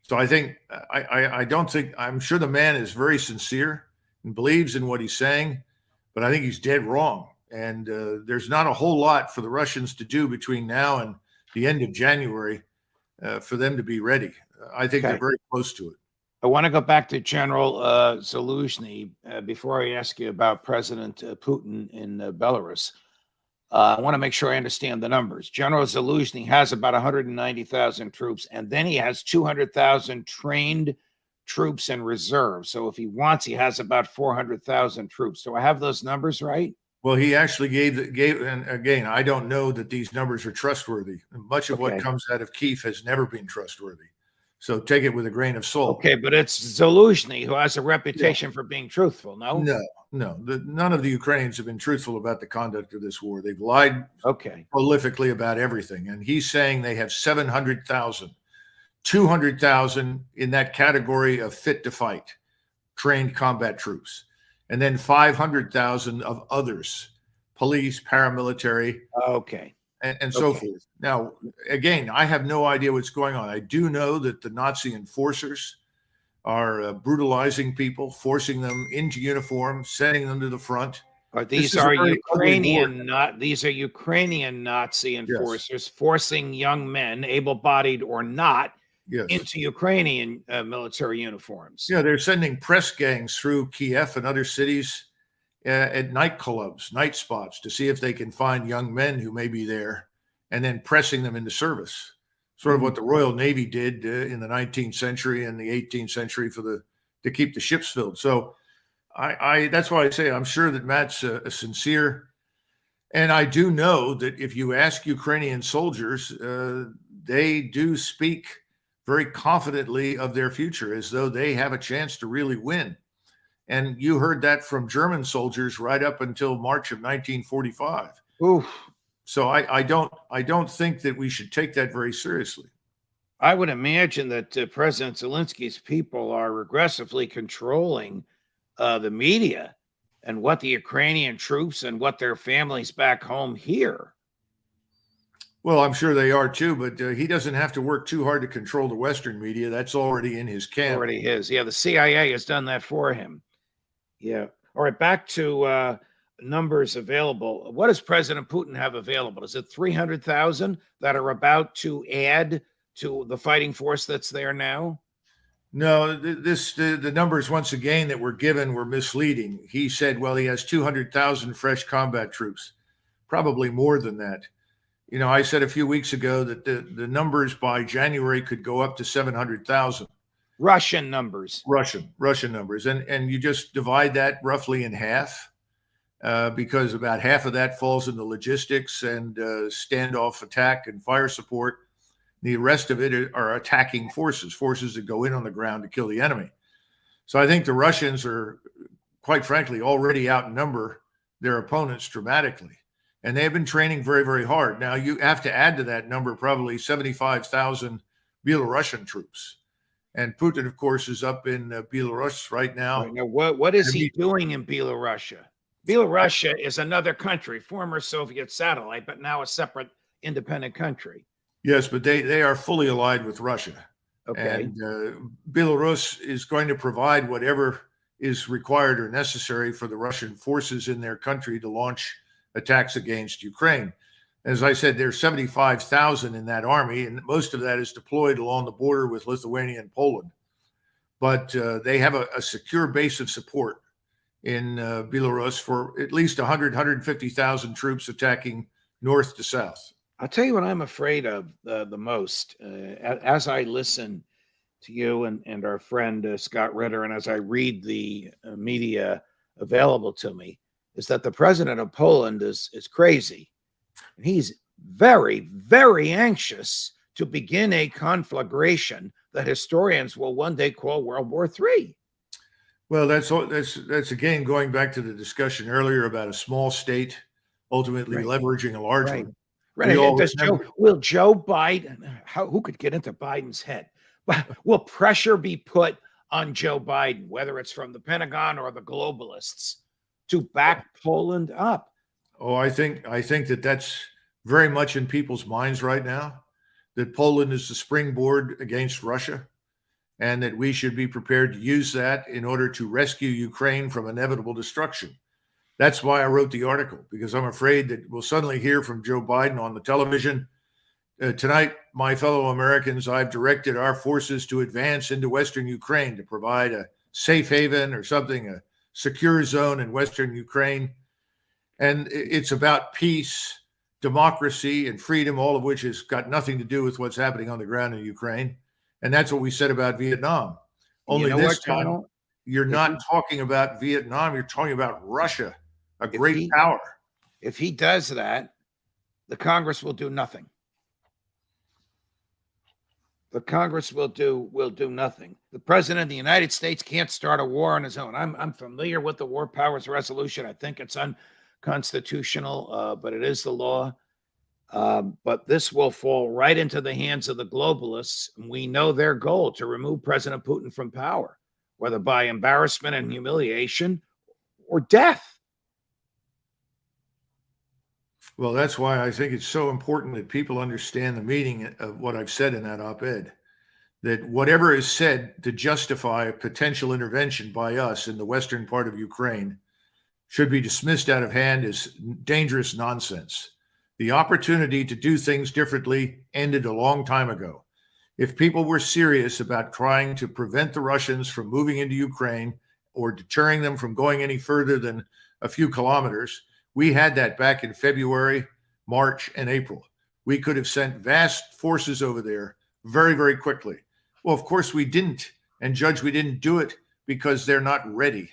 So I think, I'm sure the man is very sincere and believes in what he's saying, but I think he's dead wrong. And there's not a whole lot for the Russians to do between now and the end of January for them to be ready. I think they're very close to it. I want to go back to General Zaluzhny before I ask you about President Putin in Belarus. I want to make sure I understand the numbers. General Zaluzhny has about 190,000 troops, and then he has 200,000 trained troops in reserve. So if he wants, he has about 400,000 troops. Do I have those numbers right? Well, he actually gave, and again, I don't know that these numbers are trustworthy. Much of what comes out of Kyiv has never been trustworthy. So take it with a grain of salt. Okay, but it's Zaluzhny who has a reputation for being truthful, no? No. None of the Ukrainians have been truthful about the conduct of this war. They've lied prolifically about everything. And he's saying they have 700,000, 200,000 in that category of fit to fight, trained combat troops, and then 500,000 of others, police, paramilitary. And so forth. Now, again, I have no idea what's going on. I do know that the Nazi enforcers are brutalizing people, forcing them into uniform, sending them to the front. Or This these is a are very ugly war. These are Ukrainian Nazi Yes, enforcers forcing young men, able-bodied or not, yes. into Ukrainian military uniforms. Yeah, they're sending press gangs through Kiev and other cities at nightclubs, night spots, to see if they can find young men who may be there, and then pressing them into service. Sort of what the Royal Navy did in the 19th century and the 18th century to keep the ships filled. So that's why I say I'm sure that Matt's a sincere, and I do know that if you ask Ukrainian soldiers, they do speak very confidently of their future as though they have a chance to really win. And you heard that from German soldiers right up until March of 1945. Oof. So I don't think that we should take that very seriously. I would imagine that President Zelensky's people are regressively controlling the media and what the Ukrainian troops and what their families back home hear. Well, I'm sure they are too, but he doesn't have to work too hard to control the Western media. That's already in his camp. Already his. Yeah, the CIA has done that for him. Yeah. All right, back to numbers available. What does President Putin have available? Is it 300,000 that are about to add to the fighting force that's there now? No, the numbers once again that were given were misleading. He said, well, he has 200,000 fresh combat troops, probably more than that. You know, I said a few weeks ago that the numbers by January could go up to 700,000. Russian numbers. Russian numbers. And you just divide that roughly in half because about half of that falls into logistics and standoff attack and fire support. The rest of it are attacking forces that go in on the ground to kill the enemy. So I think the Russians are, quite frankly, already outnumber their opponents dramatically. And they have been training very, very hard. Now, you have to add to that number probably 75,000 Belarusian troops. And Putin, of course, is up in Belarus right now. Right. Now, what is he doing in Belarus? Belarus is another country, former Soviet satellite, but now a separate independent country. Yes, but they are fully allied with Russia. Okay. And Belarus is going to provide whatever is required or necessary for the Russian forces in their country to launch attacks against Ukraine. As I said, there's 75,000 in that army, and most of that is deployed along the border with Lithuania and Poland. But they have a secure base of support in Belarus for at least 100, 150,000 troops attacking north to south. I'll tell you what I'm afraid of the most as I listen to you and our friend Scott Ritter, and as I read the media available to me, is that the president of Poland is crazy. And he's very, very anxious to begin a conflagration that historians will one day call World War III. Well, that's again going back to the discussion earlier about a small state ultimately leveraging a large one. Right. Will Joe Biden, who could get into Biden's head? Will pressure be put on Joe Biden, whether it's from the Pentagon or the globalists, to back Poland up? Oh, I think that that's very much in people's minds right now, that Poland is the springboard against Russia, and that we should be prepared to use that in order to rescue Ukraine from inevitable destruction. That's why I wrote the article, because I'm afraid that we'll suddenly hear from Joe Biden on the television. Tonight, my fellow Americans, I've directed our forces to advance into Western Ukraine to provide a safe haven or something, a secure zone in Western Ukraine. And it's about peace, democracy, and freedom, all of which has got nothing to do with what's happening on the ground in Ukraine. And that's what we said about Vietnam. Only this time, you're not talking about Vietnam, you're talking about Russia, a great power. If he does that, the Congress will do nothing. The Congress will do nothing. The president of the United States can't start a war on his own. I'm familiar with the War Powers Resolution. I think it's unconstitutional, but it is the law. But this will fall right into the hands of the globalists. We know their goal: to remove President Putin from power, whether by embarrassment and humiliation or death. Well, that's why I think it's so important that people understand the meaning of what I've said in that op-ed, that whatever is said to justify a potential intervention by us in the western part of Ukraine should be dismissed out of hand as dangerous nonsense. The opportunity to do things differently ended a long time ago. If people were serious about trying to prevent the Russians from moving into Ukraine or deterring them from going any further than a few kilometers, we had that back in February, March, and April. We could have sent vast forces over there very, very quickly. Well, of course we didn't. And Judge, we didn't do it because they're not ready.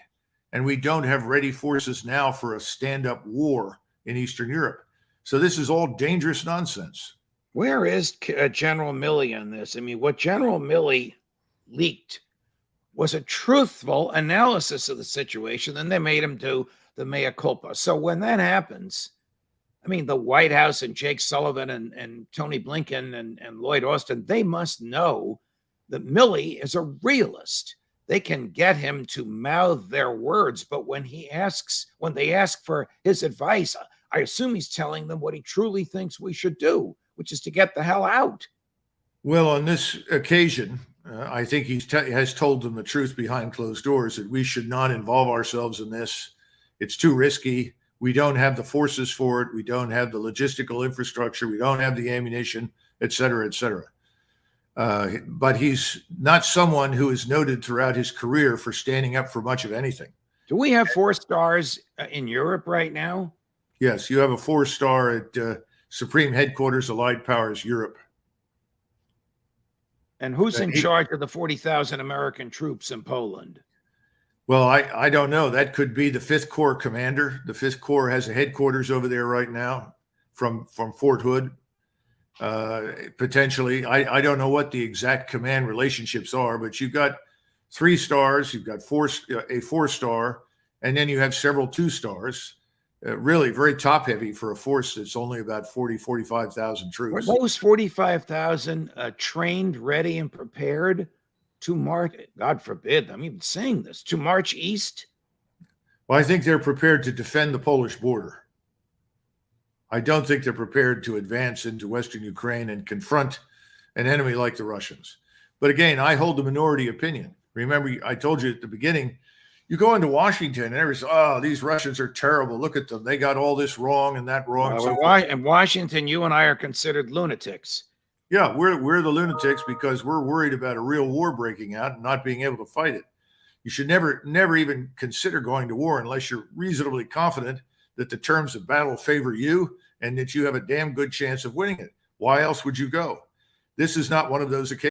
And we don't have ready forces now for a stand-up war in Eastern Europe. So this is all dangerous nonsense. Where is General Milley on this? I mean, what General Milley leaked was a truthful analysis of the situation. Then they made him do the mea culpa. So when that happens, I mean, the White House and Jake Sullivan and Tony Blinken and Lloyd Austin, they must know that Milley is a realist. They can get him to mouth their words, but when they ask for his advice, I assume he's telling them what he truly thinks we should do, which is to get the hell out. Well, on this occasion, I think he has told them the truth behind closed doors, that we should not involve ourselves in this. It's too risky. We don't have the forces for it. We don't have the logistical infrastructure. We don't have the ammunition, et cetera, et cetera. But he's not someone who is noted throughout his career for standing up for much of anything. Do we have 4 stars in Europe right now? Yes, you have a 4-star at Supreme Headquarters, Allied Powers, Europe. And who's in charge of the 40,000 American troops in Poland? Well, I don't know. That could be the 5th Corps commander. The 5th Corps has a headquarters over there right now from Fort Hood. Potentially. I don't know what the exact command relationships are, but you've got 3 stars, you've got a 4-star, and then you have several 2-stars. Really very top heavy for a force that's only about 45,000 troops. Were those 45,000 trained, ready, and prepared to march? God forbid, I'm even saying this, to march east? Well, I think they're prepared to defend the Polish border. I don't think they're prepared to advance into Western Ukraine and confront an enemy like the Russians. But again, I hold the minority opinion. Remember, I told you at the beginning, you go into Washington and everybody's, oh, these Russians are terrible. Look at them. They got all this wrong and that wrong. In Washington, you and I are considered lunatics. Yeah, we're the lunatics because we're worried about a real war breaking out and not being able to fight it. You should never even consider going to war unless you're reasonably confident that the terms of battle favor you and that you have a damn good chance of winning it. Why else would you go? This is not one of those occasions.